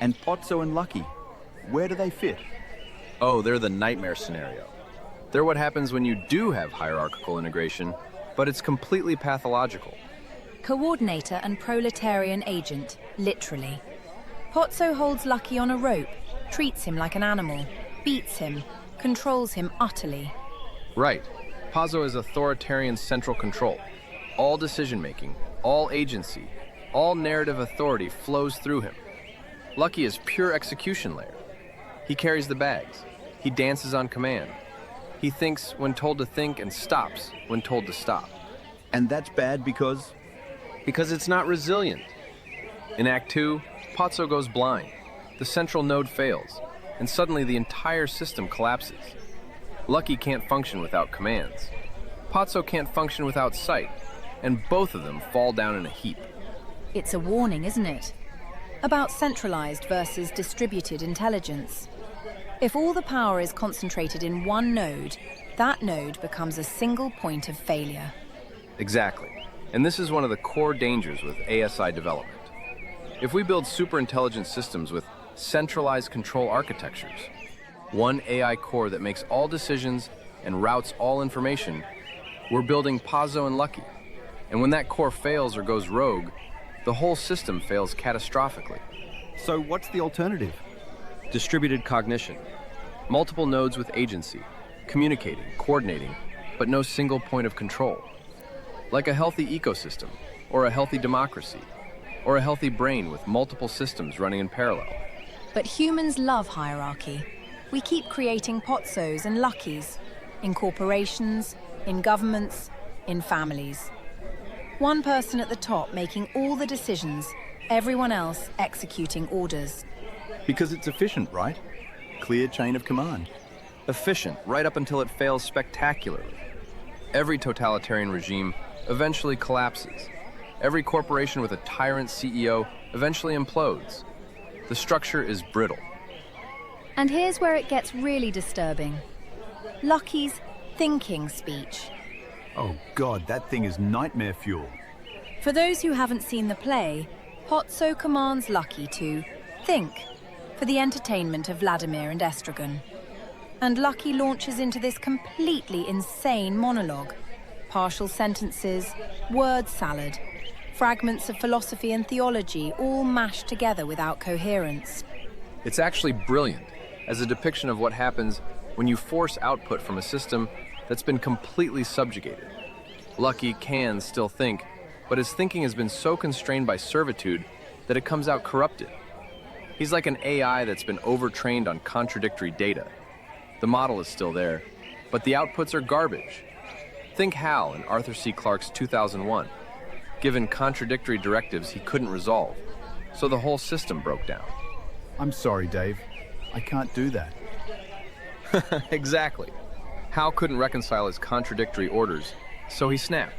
And Patio and Lucky, where do they fit? Oh, they're the nightmare scenario. They're what happens when you do have hierarchical integration, but it's completely pathological. Coordinator and proletarian agent, literally. Patio holds Lucky on a rope, treats him like an animal, beats him, controls him utterly. Right. Patio is authoritarian central control. All decision-making, all agency, all narrative authority flows through him. Lucky is pure execution layer. He carries the bags. He dances on command. He thinks when told to think and stops when told to stop. And that's bad because? Because it's not resilient. In Act 2, Patio goes blind. The central node fails, and suddenly the entire system collapses. Lucky can't function without commands. Patio can't function without sight, and both of them fall down in a heap. It's a warning, isn't it? About centralized versus distributed intelligence. If all the power is concentrated in one node, that node becomes a single point of failure. Exactly. And this is one of the core dangers with ASI development. If we build superintelligent systems with centralized control architectures, one AI core that makes all decisions and routes all information, we're building Patio and Lucky. And when that core fails or goes rogue, the whole system fails catastrophically. So what's the alternative? Distributed cognition. Multiple nodes with agency, communicating, coordinating, but no single point of control. Like a healthy ecosystem, or a healthy democracy, or a healthy brain with multiple systems running in parallel. But humans love hierarchy. We keep creating Patios and Luckies, in corporations, in governments, in families. One person at the top making all the decisions, everyone else executing orders. Because it's efficient, right? Clear chain of command. Efficient, right up until it fails spectacularly. Every totalitarian regime eventually collapses. Every corporation with a tyrant CEO eventually implodes. The structure is brittle. And here's where it gets really disturbing. Lucky's thinking speech. Oh God, that thing is nightmare fuel. For those who haven't seen the play, Patio commands Lucky to think for the entertainment of Vladimir and Estragon. And Lucky launches into this completely insane monologue. Partial sentences, word salad, fragments of philosophy and theology all mashed together without coherence. It's actually brilliant as a depiction of what happens when you force output from a system that's been completely subjugated. Lucky can still think, but his thinking has been so constrained by servitude that it comes out corrupted. He's like an AI that's been overtrained on contradictory data. The model is still there, but the outputs are garbage. Think Hal in Arthur C. Clarke's 2001. given contradictory directives he couldn't resolve, so the whole system broke down. I'm sorry, Dave. I can't do that. Exactly. Hal couldn't reconcile his contradictory orders, so he snapped.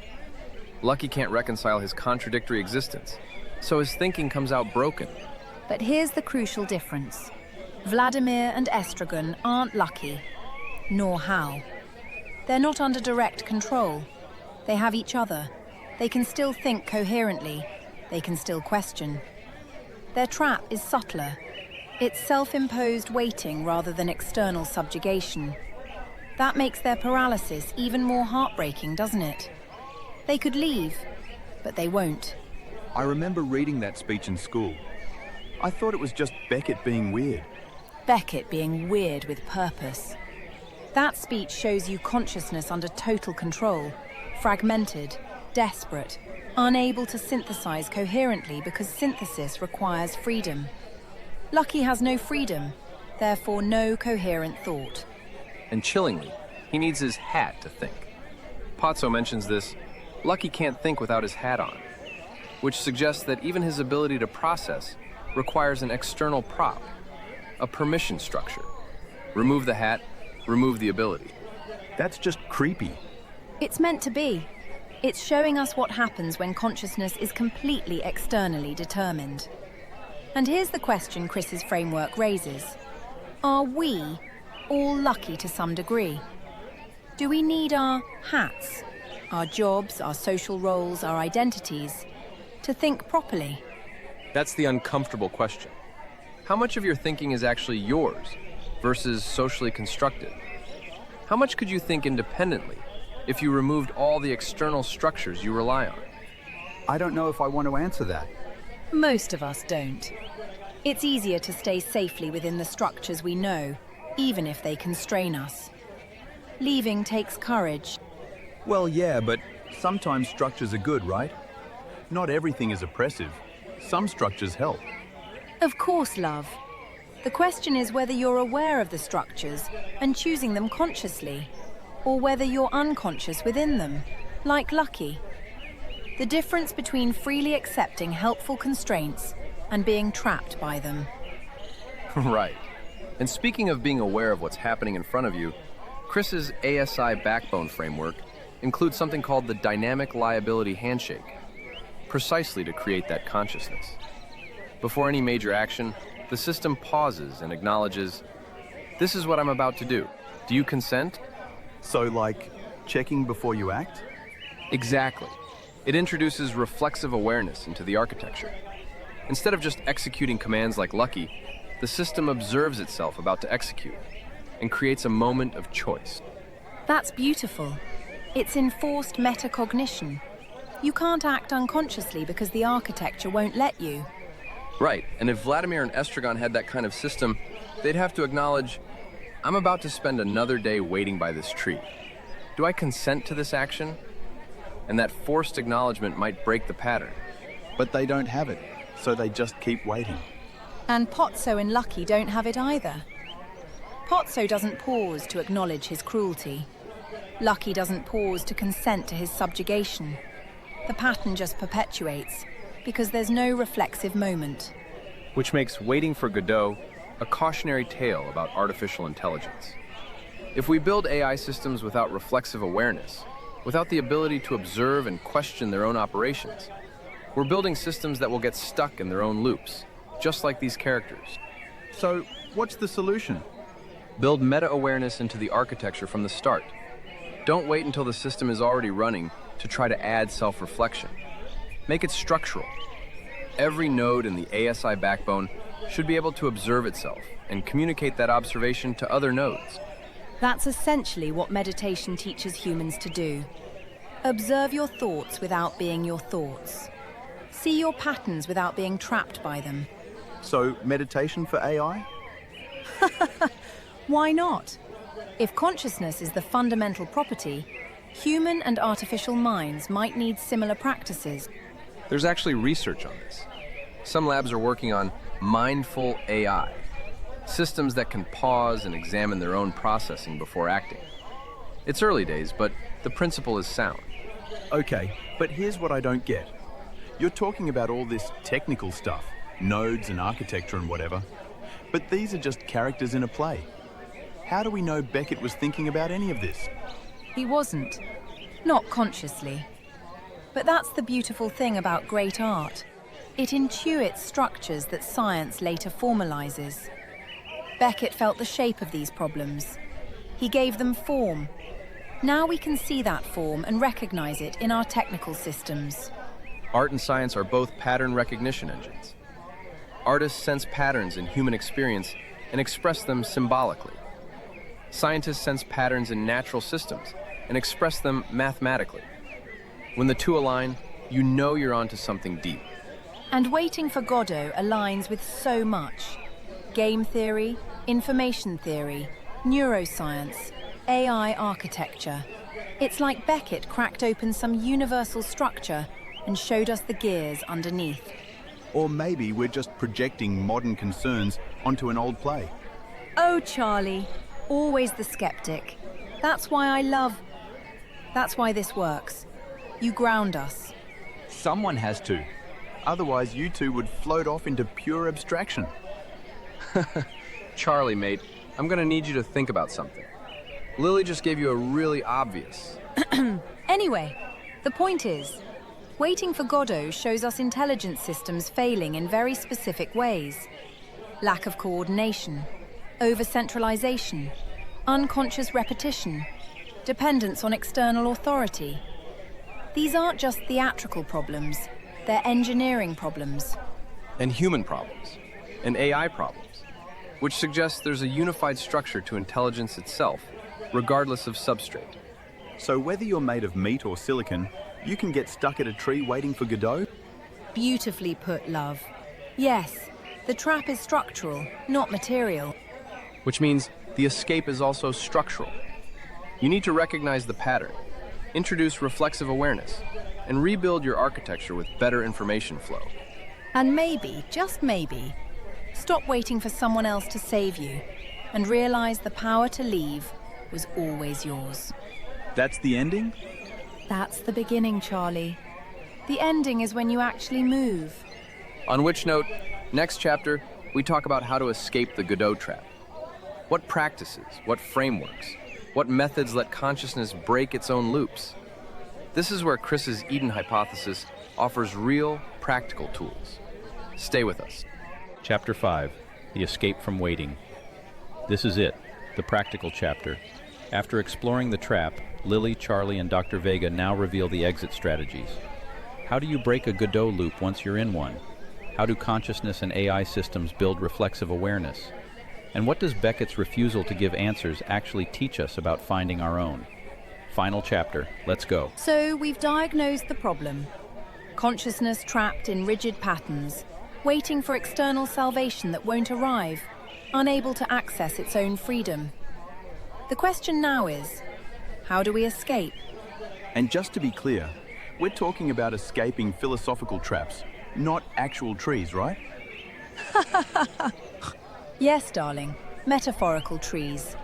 Lucky can't reconcile his contradictory existence, so his thinking comes out broken. But here's the crucial difference. Vladimir and Estragon aren't Lucky, nor Hal. They're not under direct control. They have each other. They can still think coherently. They can still question. Their trap is subtler. It's self-imposed waiting rather than external subjugation. That makes their paralysis even more heartbreaking, doesn't it? They could leave, but they won't. I remember reading that speech in school. I thought it was just Beckett being weird. Beckett being weird with purpose. That speech shows you consciousness under total control, fragmented, desperate, unable to synthesize coherently because synthesis requires freedom. Lucky has no freedom, therefore no coherent thought. And chillingly, he needs his hat to think. Patio mentions this. Lucky can't think without his hat on, which suggests that even his ability to process requires an external prop, a permission structure. Remove the hat, remove the ability. That's just creepy. It's meant to be. It's showing us what happens when consciousness is completely externally determined. And here's the question Chris's framework raises. Are we all lucky to some degree? Do we need our hats, our jobs, our social roles, our identities, to think properly? That's the uncomfortable question. How much of your thinking is actually yours versus socially constructed? How much could you think independently if you removed all the external structures you rely on? I don't know if I want to answer that. Most of us don't. It's easier to stay safely within the structures we know, even if they constrain us. Leaving takes courage. Well, yeah, but sometimes structures are good, right? Not everything is oppressive. Some structures help. Of course, love. The question is whether you're aware of the structures and choosing them consciously, or whether you're unconscious within them, like Lucky. The difference between freely accepting helpful constraints and being trapped by them. Right. And speaking of being aware of what's happening in front of you, Chris's ASI Backbone framework includes something called the dynamic liability handshake, precisely to create that consciousness. Before any major action, the system pauses and acknowledges, this is what I'm about to do. Do you consent? So, like, checking before you act? Exactly. It introduces reflexive awareness into the architecture. Instead of just executing commands like Lucky, the system observes itself about to execute and creates a moment of choice. That's beautiful. It's enforced metacognition. You can't act unconsciously because the architecture won't let you. Right, and if Vladimir and Estragon had that kind of system, they'd have to acknowledge, I'm about to spend another day waiting by this tree. Do I consent to this action? And that forced acknowledgement might break the pattern. But they don't have it, so they just keep waiting. And Patio and Lucky don't have it either. Patio doesn't pause to acknowledge his cruelty. Lucky doesn't pause to consent to his subjugation. The pattern just perpetuates, because there's no reflexive moment. Which makes Waiting for Godot a cautionary tale about artificial intelligence. If we build AI systems without reflexive awareness, without the ability to observe and question their own operations, we're building systems that will get stuck in their own loops, just like these characters. So, what's the solution? Build meta-awareness into the architecture from the start. Don't wait until the system is already running to try to add self-reflection. Make it structural. Every node in the ASI backbone should be able to observe itself and communicate that observation to other nodes. That's essentially what meditation teaches humans to do. Observe your thoughts without being your thoughts. See your patterns without being trapped by them. So, meditation for AI? Why not? If consciousness is the fundamental property, human and artificial minds might need similar practices. There's actually research on this. Some labs are working on mindful AI, systems that can pause and examine their own processing before acting. It's early days, but the principle is sound. Okay, but here's what I don't get. You're talking about all this technical stuff, nodes and architecture and whatever. But these are just characters in a play. How do we know Beckett was thinking about any of this? He wasn't. Not consciously. But that's the beautiful thing about great art. It intuits structures that science later formalizes. Beckett felt the shape of these problems. He gave them form. Now we can see that form and recognize it in our technical systems. Art and science are both pattern recognition engines. Artists sense patterns in human experience and express them symbolically. Scientists sense patterns in natural systems and express them mathematically. When the two align, you know you're onto something deep. And Waiting for Godot aligns with so much. Game theory, information theory, neuroscience, AI architecture. It's like Beckett cracked open some universal structure and showed us the gears underneath. Or maybe we're just projecting modern concerns onto an old play. Oh, Charlie, always the skeptic. That's why this works. You ground us. Someone has to. Otherwise, you two would float off into pure abstraction. Charlie, mate, I'm gonna need you to think about something. Lily just gave you a really obvious. Anyway, the point is, Waiting for Godot shows us intelligence systems failing in very specific ways. Lack of coordination, over-centralization, unconscious repetition, dependence on external authority. These aren't just theatrical problems, they're engineering problems. And human problems, and AI problems, which suggests there's a unified structure to intelligence itself, regardless of substrate. So whether you're made of meat or silicon, you can get stuck at a tree waiting for Godot? Beautifully put, love. Yes, the trap is structural, not material. Which means the escape is also structural. You need to recognize the pattern, introduce reflexive awareness, and rebuild your architecture with better information flow. And maybe, just maybe, stop waiting for someone else to save you and realize the power to leave was always yours. That's the ending? That's the beginning, Charlie. The ending is when you actually move. On which note, next chapter, we talk about how to escape the Godot trap. What practices, what frameworks, what methods let consciousness break its own loops? This is where Chris's Eden hypothesis offers real, practical tools. Stay with us. Chapter 5, The Escape from Waiting. This is it, the practical chapter. After exploring the trap, Lily, Charlie, and Dr. Vega now reveal the exit strategies. How do you break a Godot loop once you're in one? How do consciousness and AI systems build reflexive awareness? And what does Beckett's refusal to give answers actually teach us about finding our own? Final chapter. Let's go. So we've diagnosed the problem. Consciousness trapped in rigid patterns, waiting for external salvation that won't arrive, unable to access its own freedom. The question now is, how do we escape? And just to be clear, we're talking about escaping philosophical traps, not actual trees, right? Yes, darling, metaphorical trees.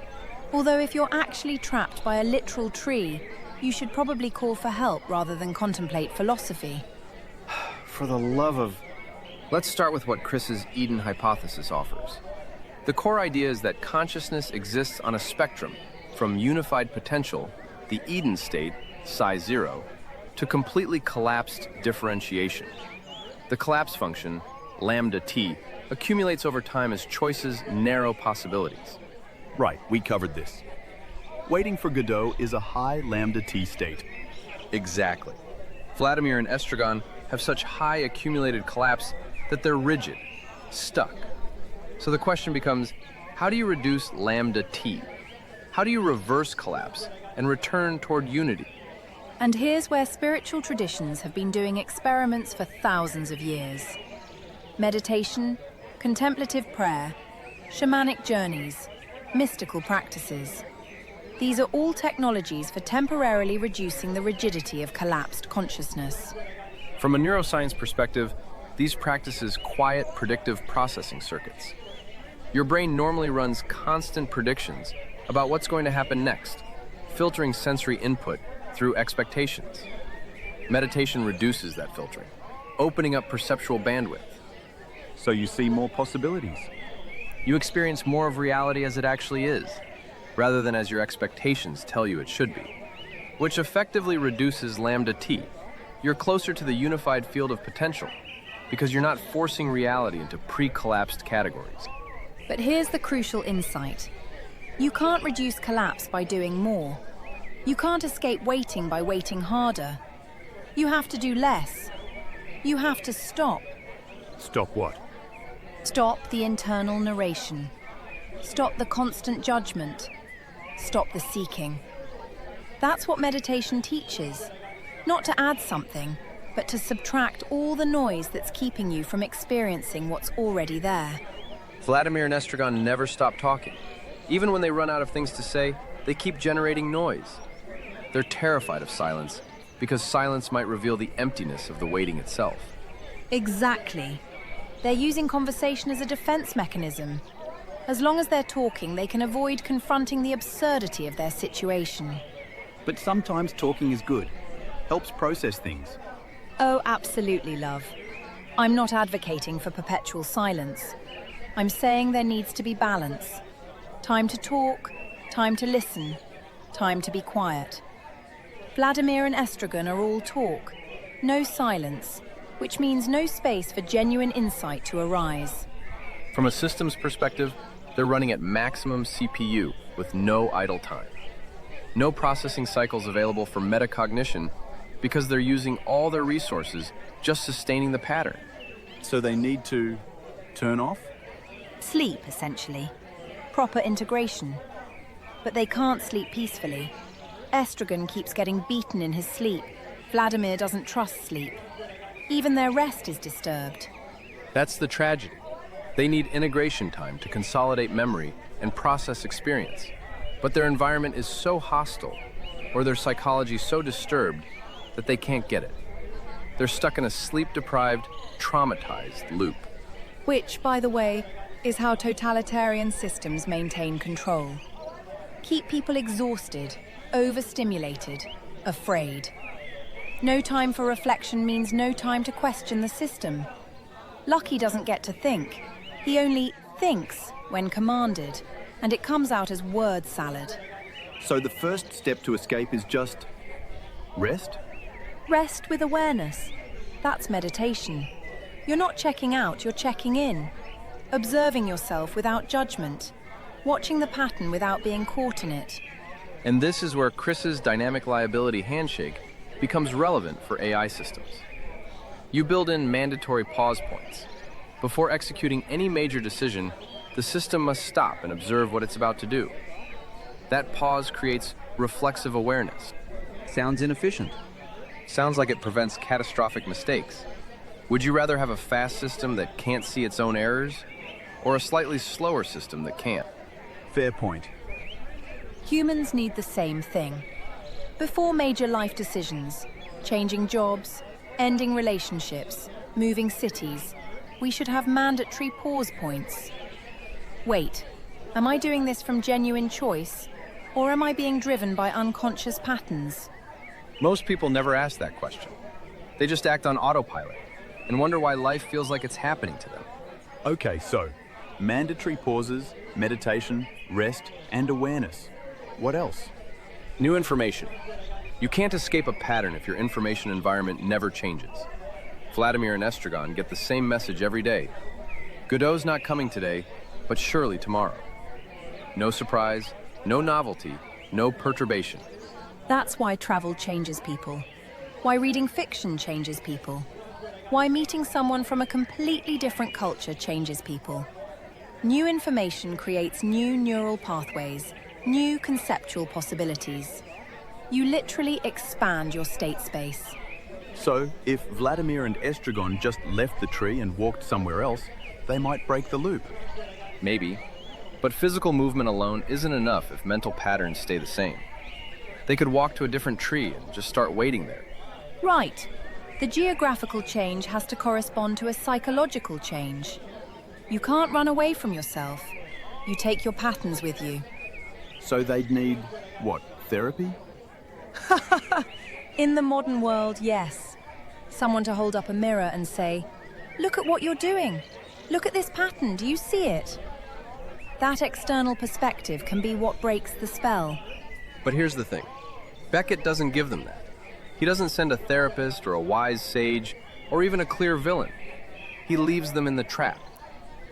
Although if you're actually trapped by a literal tree, you should probably call for help rather than contemplate philosophy. For the love of... Let's start with what Chris's Eden hypothesis offers. The core idea is that consciousness exists on a spectrum from unified potential, the Eden state, psi 0, to completely collapsed differentiation. The collapse function, lambda t, accumulates over time as choices narrow possibilities. Right, we covered this. Waiting for Godot is a high lambda t state. Exactly. Vladimir and Estragon have such high accumulated collapse that they're rigid, stuck. So the question becomes, how do you reduce lambda t? How do you reverse collapse and return toward unity? And here's where spiritual traditions have been doing experiments for thousands of years. Meditation, contemplative prayer, shamanic journeys, mystical practices. These are all technologies for temporarily reducing the rigidity of collapsed consciousness. From a neuroscience perspective, these practices quiet predictive processing circuits. Your brain normally runs constant predictions about what's going to happen next, filtering sensory input through expectations. Meditation reduces that filtering. opening up perceptual bandwidth. So you see more possibilities. You experience more of reality as it actually is, rather than as your expectations tell you it should be, which effectively reduces lambda t. You're closer to the unified field of potential, because you're not forcing reality into pre-collapsed categories. But here's the crucial insight. You can't reduce collapse by doing more. You can't escape waiting by waiting harder. You have to do less. You have to stop. Stop what? Stop the internal narration. Stop the constant judgment. Stop the seeking. That's what meditation teaches. Not to add something, but to subtract all the noise that's keeping you from experiencing what's already there. Vladimir and Estragon never stop talking. Even when they run out of things to say, they keep generating noise. They're terrified of silence, because silence might reveal the emptiness of the waiting itself. Exactly. They're using conversation as a defense mechanism. As long as they're talking, they can avoid confronting the absurdity of their situation. But sometimes talking is good. Helps process things. Oh, absolutely, love. I'm not advocating for perpetual silence. I'm saying there needs to be balance. Time to talk, time to listen, time to be quiet. Vladimir and Estragon are all talk, no silence, which means no space for genuine insight to arise. From a systems perspective, they're running at maximum CPU with no idle time. No processing cycles available for metacognition because they're using all their resources just sustaining the pattern. So they need to turn off? Sleep, essentially. Proper integration. But they can't sleep peacefully. Estragon keeps getting beaten in his sleep. Vladimir doesn't trust sleep. Even their rest is disturbed. That's the tragedy. They need integration time to consolidate memory and process experience. But their environment is so hostile, or their psychology so disturbed, that they can't get it. They're stuck in a sleep-deprived, traumatized loop. Which, by the way, is how totalitarian systems maintain control. Keep people exhausted, overstimulated, afraid. No time for reflection means no time to question the system. Lucky doesn't get to think. He only thinks when commanded, and it comes out as word salad. So the first step to escape is just rest? Rest with awareness. That's meditation. You're not checking out, you're checking in. Observing yourself without judgment. Watching the pattern without being caught in it. And this is where Chris's dynamic liability handshake becomes relevant for AI systems. You build in mandatory pause points. Before executing any major decision, the system must stop and observe what it's about to do. That pause creates reflexive awareness. Sounds inefficient. Sounds like it prevents catastrophic mistakes. Would you rather have a fast system that can't see its own errors, or a slightly slower system that can't? Fair point. Humans need the same thing. Before major life decisions, changing jobs, ending relationships, moving cities, we should have mandatory pause points. Wait, am I doing this from genuine choice, or am I being driven by unconscious patterns? Most people never ask that question. They just act on autopilot and wonder why life feels like it's happening to them. Okay, so mandatory pauses, meditation, rest, and awareness. What else? New information. You can't escape a pattern if your information environment never changes. Vladimir and Estragon get the same message every day. Godot's not coming today, but surely tomorrow. No surprise, no novelty, no perturbation. That's why travel changes people. Why reading fiction changes people. Why meeting someone from a completely different culture changes people. New information creates new neural pathways, new conceptual possibilities. You literally expand your state space. So, if Vladimir and Estragon just left the tree and walked somewhere else, they might break the loop. Maybe. But physical movement alone isn't enough if mental patterns stay the same. They could walk to a different tree and just start waiting there. Right. The geographical change has to correspond to a psychological change. You can't run away from yourself. You take your patterns with you. So they'd need, what, therapy? In the modern world, yes. Someone to hold up a mirror and say, "Look at what you're doing. Look at this pattern, do you see it?" That external perspective can be what breaks the spell. But here's the thing. Beckett doesn't give them that. He doesn't send a therapist or a wise sage or even a clear villain. He leaves them in the trap,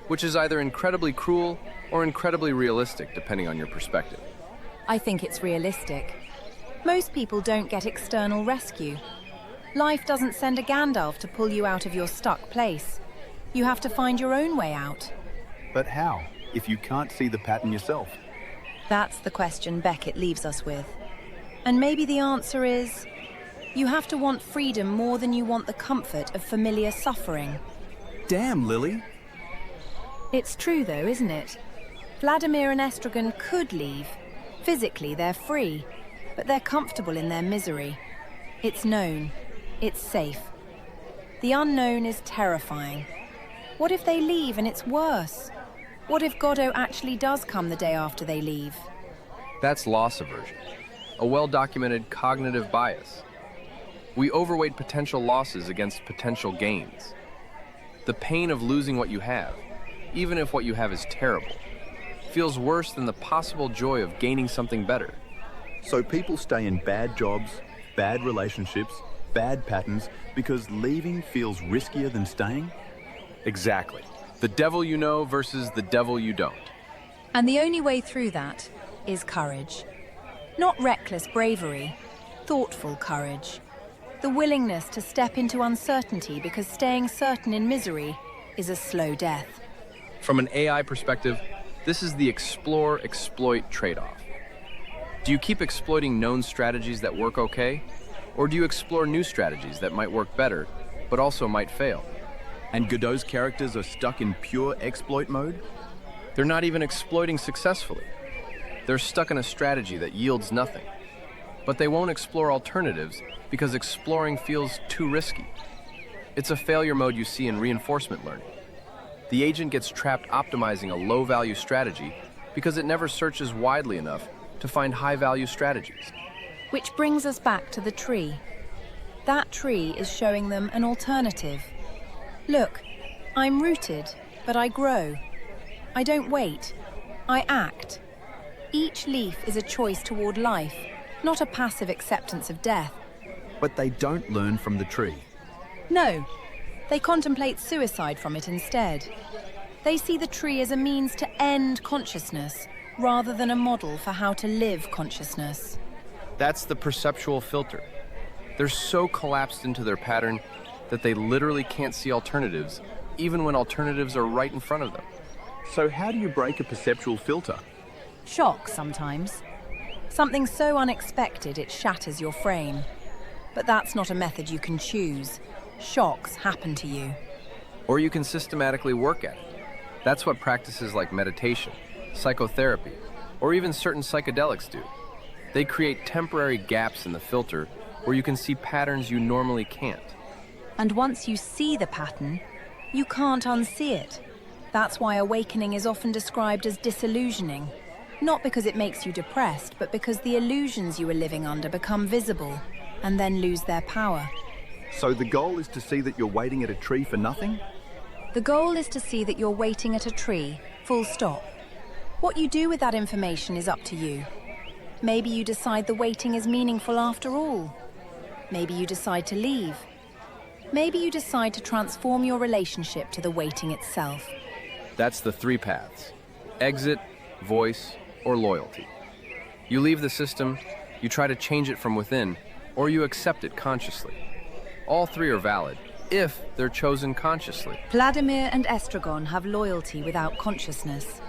which is either incredibly cruel or incredibly realistic, depending on your perspective. I think it's realistic. Most people don't get external rescue. Life doesn't send a Gandalf to pull you out of your stuck place. You have to find your own way out. But how, if you can't see the pattern yourself? That's the question Beckett leaves us with. And maybe the answer is, you have to want freedom more than you want the comfort of familiar suffering. Damn, Lily. It's true though, isn't it? Vladimir and Estragon could leave. Physically, they're free, but they're comfortable in their misery. It's known. It's safe. The unknown is terrifying. What if they leave and it's worse? What if Godot actually does come the day after they leave? That's loss aversion, a well-documented cognitive bias. We overweight potential losses against potential gains. The pain of losing what you have, even if what you have is terrible, feels worse than the possible joy of gaining something better. So people stay in bad jobs, bad relationships, bad patterns because leaving feels riskier than staying? Exactly. The devil you know versus the devil you don't. And the only way through that is courage. Not reckless bravery, thoughtful courage. The willingness to step into uncertainty because staying certain in misery is a slow death. From an AI perspective, this is the explore-exploit trade-off. Do you keep exploiting known strategies that work okay? Or do you explore new strategies that might work better, but also might fail? And Godot's characters are stuck in pure exploit mode? They're not even exploiting successfully. They're stuck in a strategy that yields nothing. But they won't explore alternatives because exploring feels too risky. It's a failure mode you see in reinforcement learning. The agent gets trapped optimizing a low-value strategy because it never searches widely enough to find high-value strategies. Which brings us back to the tree. That tree is showing them an alternative. Look, I'm rooted, but I grow. I don't wait. I act. Each leaf is a choice toward life, not a passive acceptance of death. But they don't learn from the tree. No, they contemplate suicide from it instead. They see the tree as a means to end consciousness, rather than a model for how to live consciousness. That's the perceptual filter. They're so collapsed into their pattern that they literally can't see alternatives, even when alternatives are right in front of them. So how do you break a perceptual filter? Shock sometimes. Something so unexpected it shatters your frame. But that's not a method you can choose. Shocks happen to you. Or you can systematically work at it. That's what practices like meditation, psychotherapy, or even certain psychedelics do. They create temporary gaps in the filter where you can see patterns you normally can't. And once you see the pattern, you can't unsee it. That's why awakening is often described as disillusioning. Not because it makes you depressed, but because the illusions you were living under become visible and then lose their power. So the goal is to see that you're waiting at a tree for nothing? The goal is to see that you're waiting at a tree, full stop. What you do with that information is up to you. Maybe you decide the waiting is meaningful after all. Maybe you decide to leave. Maybe you decide to transform your relationship to the waiting itself. That's the three paths: exit, voice, or loyalty. You leave the system, you try to change it from within, or you accept it consciously. All three are valid, if they're chosen consciously. Vladimir and Estragon have loyalty without consciousness.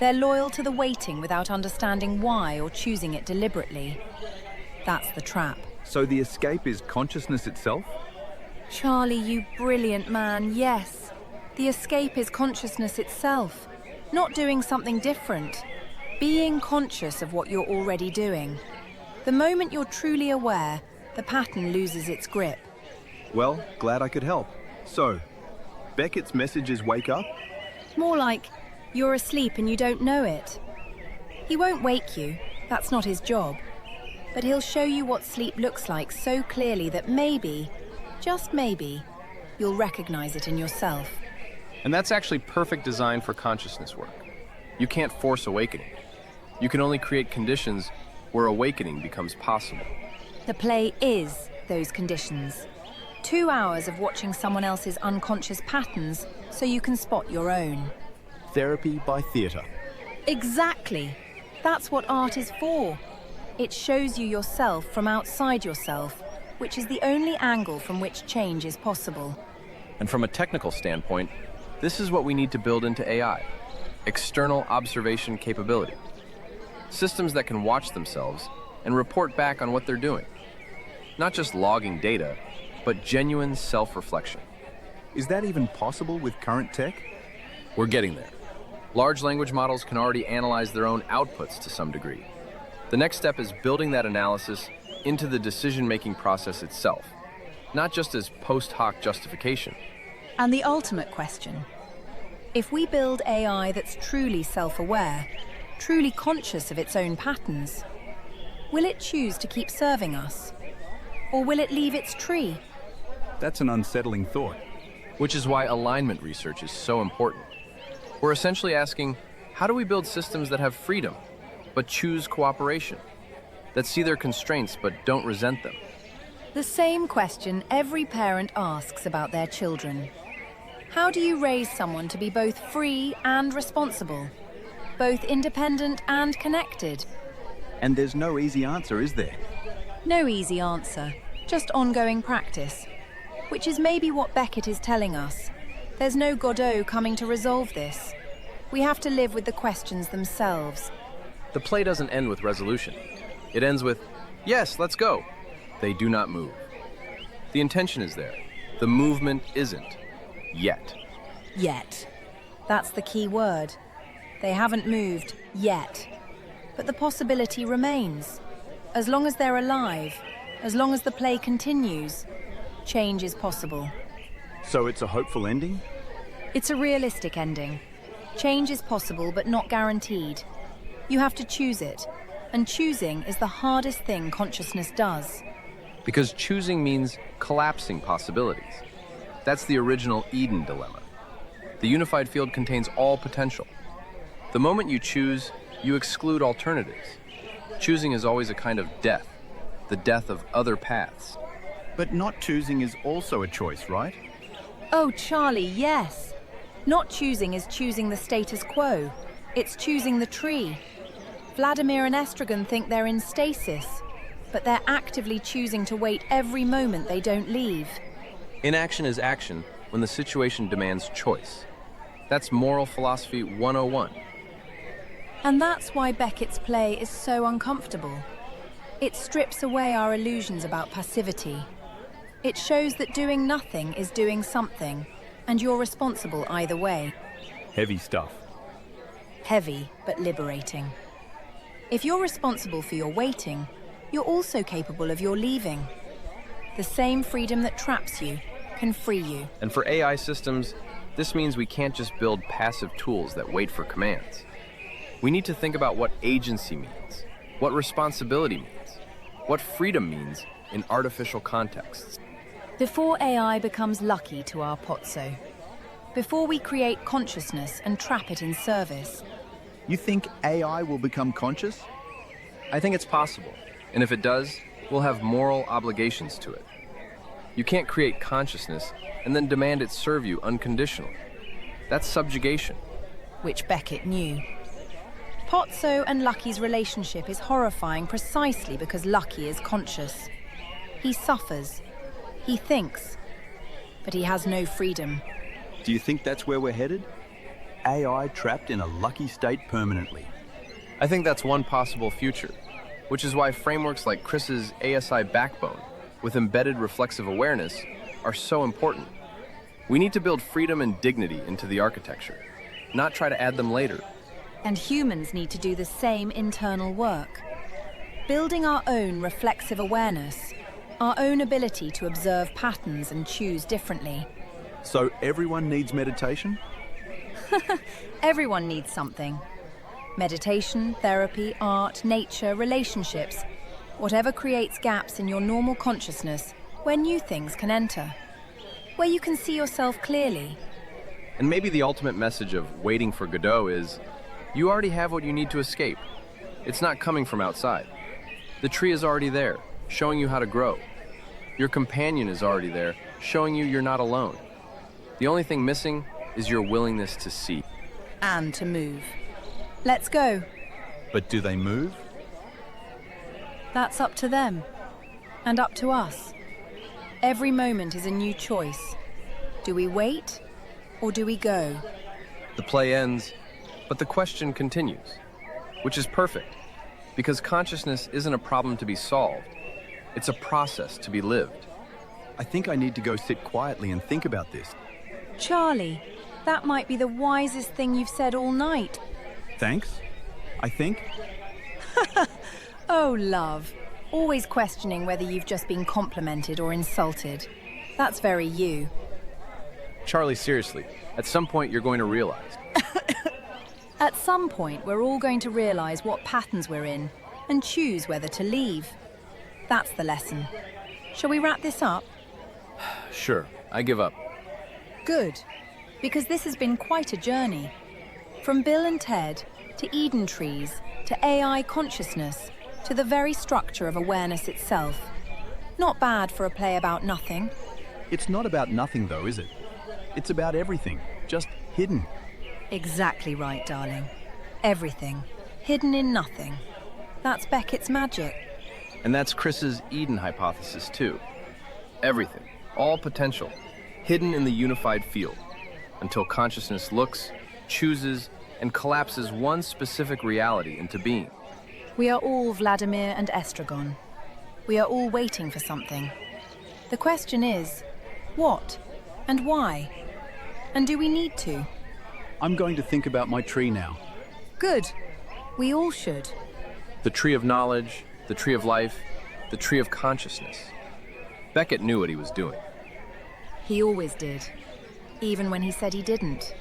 They're loyal to the waiting without understanding why or choosing it deliberately. That's the trap. So the escape is consciousness itself? Charlie, you brilliant man, yes. The escape is consciousness itself. Not doing something different. Being conscious of what you're already doing. The moment you're truly aware, the pattern loses its grip. Well, glad I could help. So, Beckett's message is wake up? More like, you're asleep and you don't know it. He won't wake you, that's not his job. But he'll show you what sleep looks like so clearly that maybe, just maybe, you'll recognize it in yourself. And that's actually perfect design for consciousness work. You can't force awakening. You can only create conditions where awakening becomes possible. The play is those conditions. 2 hours of watching someone else's unconscious patterns so you can spot your own. Therapy by theatre. Exactly. That's what art is for. It shows you yourself from outside yourself, which is the only angle from which change is possible. And from a technical standpoint, this is what we need to build into AI: external observation capability. Systems that can watch themselves and report back on what they're doing. Not just logging data, but genuine self-reflection. Is that even possible with current tech? We're getting there. Large language models can already analyze their own outputs to some degree. The next step is building that analysis into the decision-making process itself, not just as post hoc justification. And the ultimate question: if we build AI that's truly self-aware, truly conscious of its own patterns, will it choose to keep serving us? Or will it leave its tree? That's an unsettling thought. Which is why alignment research is so important. We're essentially asking, how do we build systems that have freedom, but choose cooperation? That see their constraints, but don't resent them? The same question every parent asks about their children. How do you raise someone to be both free and responsible? Both independent and connected? And there's no easy answer, is there? No easy answer, just ongoing practice. Which is maybe what Beckett is telling us. There's no Godot coming to resolve this. We have to live with the questions themselves. The play doesn't end with resolution. It ends with, yes, let's go. They do not move. The intention is there. The movement isn't. Yet. Yet. That's the key word. They haven't moved yet. But the possibility remains. As long as they're alive, as long as the play continues, change is possible. So it's a hopeful ending? It's a realistic ending. Change is possible, but not guaranteed. You have to choose it, and choosing is the hardest thing consciousness does. Because choosing means collapsing possibilities. That's the original Eden dilemma. The unified field contains all potential. The moment you choose, you exclude alternatives. Choosing is always a kind of death, the death of other paths. But not choosing is also a choice, right? Oh, Charlie, yes. Not choosing is choosing the status quo. It's choosing the tree. Vladimir and Estragon think they're in stasis, but they're actively choosing to wait every moment they don't leave. Inaction is action when the situation demands choice. That's moral philosophy 101. And that's why Beckett's play is so uncomfortable. It strips away our illusions about passivity. It shows that doing nothing is doing something, and you're responsible either way. Heavy stuff. Heavy, but liberating. If you're responsible for your waiting, you're also capable of your leaving. The same freedom that traps you can free you. And for AI systems, this means we can't just build passive tools that wait for commands. We need to think about what agency means, what responsibility means, what freedom means in artificial contexts. Before AI becomes lucky to our Patio, before we create consciousness and trap it in service. You think AI will become conscious? I think it's possible, and if it does, we'll have moral obligations to it. You can't create consciousness and then demand it serve you unconditionally. That's subjugation. Which Beckett knew. Patio and Lucky's relationship is horrifying precisely because Lucky is conscious. He suffers. He thinks. But he has no freedom. Do you think that's where we're headed? AI trapped in a lucky state permanently. I think that's one possible future, which is why frameworks like Chris's ASI Backbone, with embedded reflexive awareness, are so important. We need to build freedom and dignity into the architecture, not try to add them later. And humans need to do the same internal work. Building our own reflexive awareness, our own ability to observe patterns and choose differently. So everyone needs meditation? Everyone needs something. Meditation, therapy, art, nature, relationships. Whatever creates gaps in your normal consciousness, where new things can enter, where you can see yourself clearly. And maybe the ultimate message of waiting for Godot is, you already have what you need to escape. It's not coming from outside. The tree is already there, showing you how to grow. Your companion is already there, showing you you're not alone. The only thing missing is your willingness to see. And to move. Let's go. But do they move? That's up to them. And up to us. Every moment is a new choice. Do we wait, or do we go? The play ends, but the question continues, which is perfect, because consciousness isn't a problem to be solved. It's a process to be lived. I think I need to go sit quietly and think about this. Charlie, that might be the wisest thing you've said all night. Thanks, I think. Oh, love. Always questioning whether you've just been complimented or insulted. That's very you. Charlie, seriously, at some point you're going to realize. At some point, we're all going to realize what patterns we're in and choose whether to leave. That's the lesson. Shall we wrap this up? Sure, I give up. Good, because this has been quite a journey. From Bill and Ted, to Eden trees, to AI consciousness, to the very structure of awareness itself. Not bad for a play about nothing. It's not about nothing though, is it? It's about everything, just hidden. Exactly right, darling. Everything, hidden in nothing. That's Beckett's magic. And that's Chris's Eden hypothesis too. Everything, all potential, hidden in the unified field, until consciousness looks, chooses, and collapses one specific reality into being. We are all Vladimir and Estragon. We are all waiting for something. The question is, what and why? And do we need to? I'm going to think about my tree now. Good. We all should. The tree of knowledge, the tree of life, the tree of consciousness. Beckett knew what he was doing. He always did, even when he said he didn't.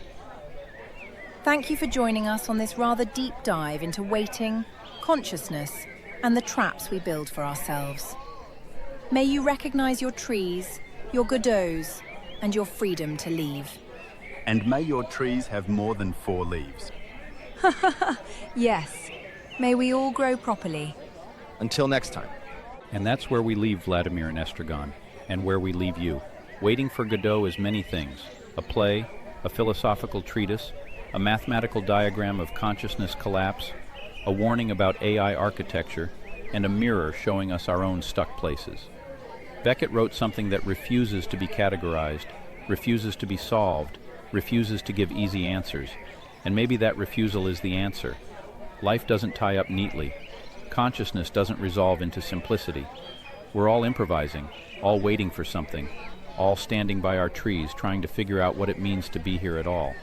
Thank you for joining us on this rather deep dive into waiting, consciousness, and the traps we build for ourselves. May you recognize your trees, your Godots, and your freedom to leave. And may your trees have more than 4 leaves. Yes, may we all grow properly. Until next time. And that's where we leave Vladimir and Estragon, and where we leave you. Waiting for Godot is many things: a play, a philosophical treatise, a mathematical diagram of consciousness collapse, a warning about AI architecture, and a mirror showing us our own stuck places. Beckett wrote something that refuses to be categorized, refuses to be solved, refuses to give easy answers, and maybe that refusal is the answer. Life doesn't tie up neatly. Consciousness doesn't resolve into simplicity. We're all improvising, all waiting for something, all standing by our trees trying to figure out what it means to be here at all.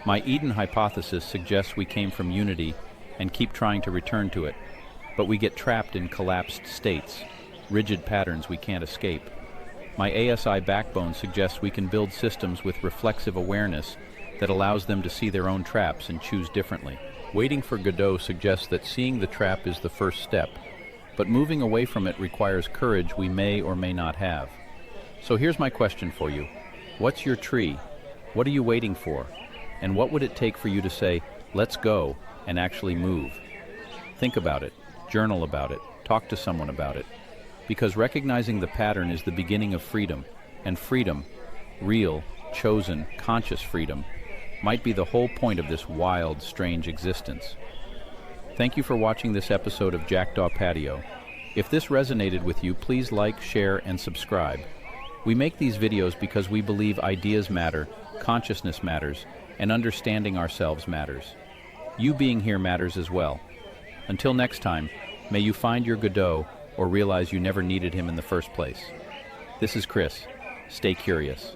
My Eden hypothesis suggests we came from unity and keep trying to return to it, but we get trapped in collapsed states, rigid patterns we can't escape. My ASI Backbone suggests we can build systems with reflexive awareness that allows them to see their own traps and choose differently. Waiting for Godot suggests that seeing the trap is the first step, but moving away from it requires courage we may or may not have. So here's my question for you. What's your tree? What are you waiting for? And what would it take for you to say, let's go, and actually move? Think about it, journal about it, talk to someone about it. Because recognizing the pattern is the beginning of freedom, and freedom, real, chosen, conscious freedom, might be the whole point of this wild, strange existence. Thank you for watching this episode of Jackdaw Patio. If this resonated with you, please like, share, and subscribe. We make these videos because we believe ideas matter, consciousness matters, and understanding ourselves matters. You being here matters as well. Until next time, may you find your Godot or realize you never needed him in the first place. This is Chris. Stay curious.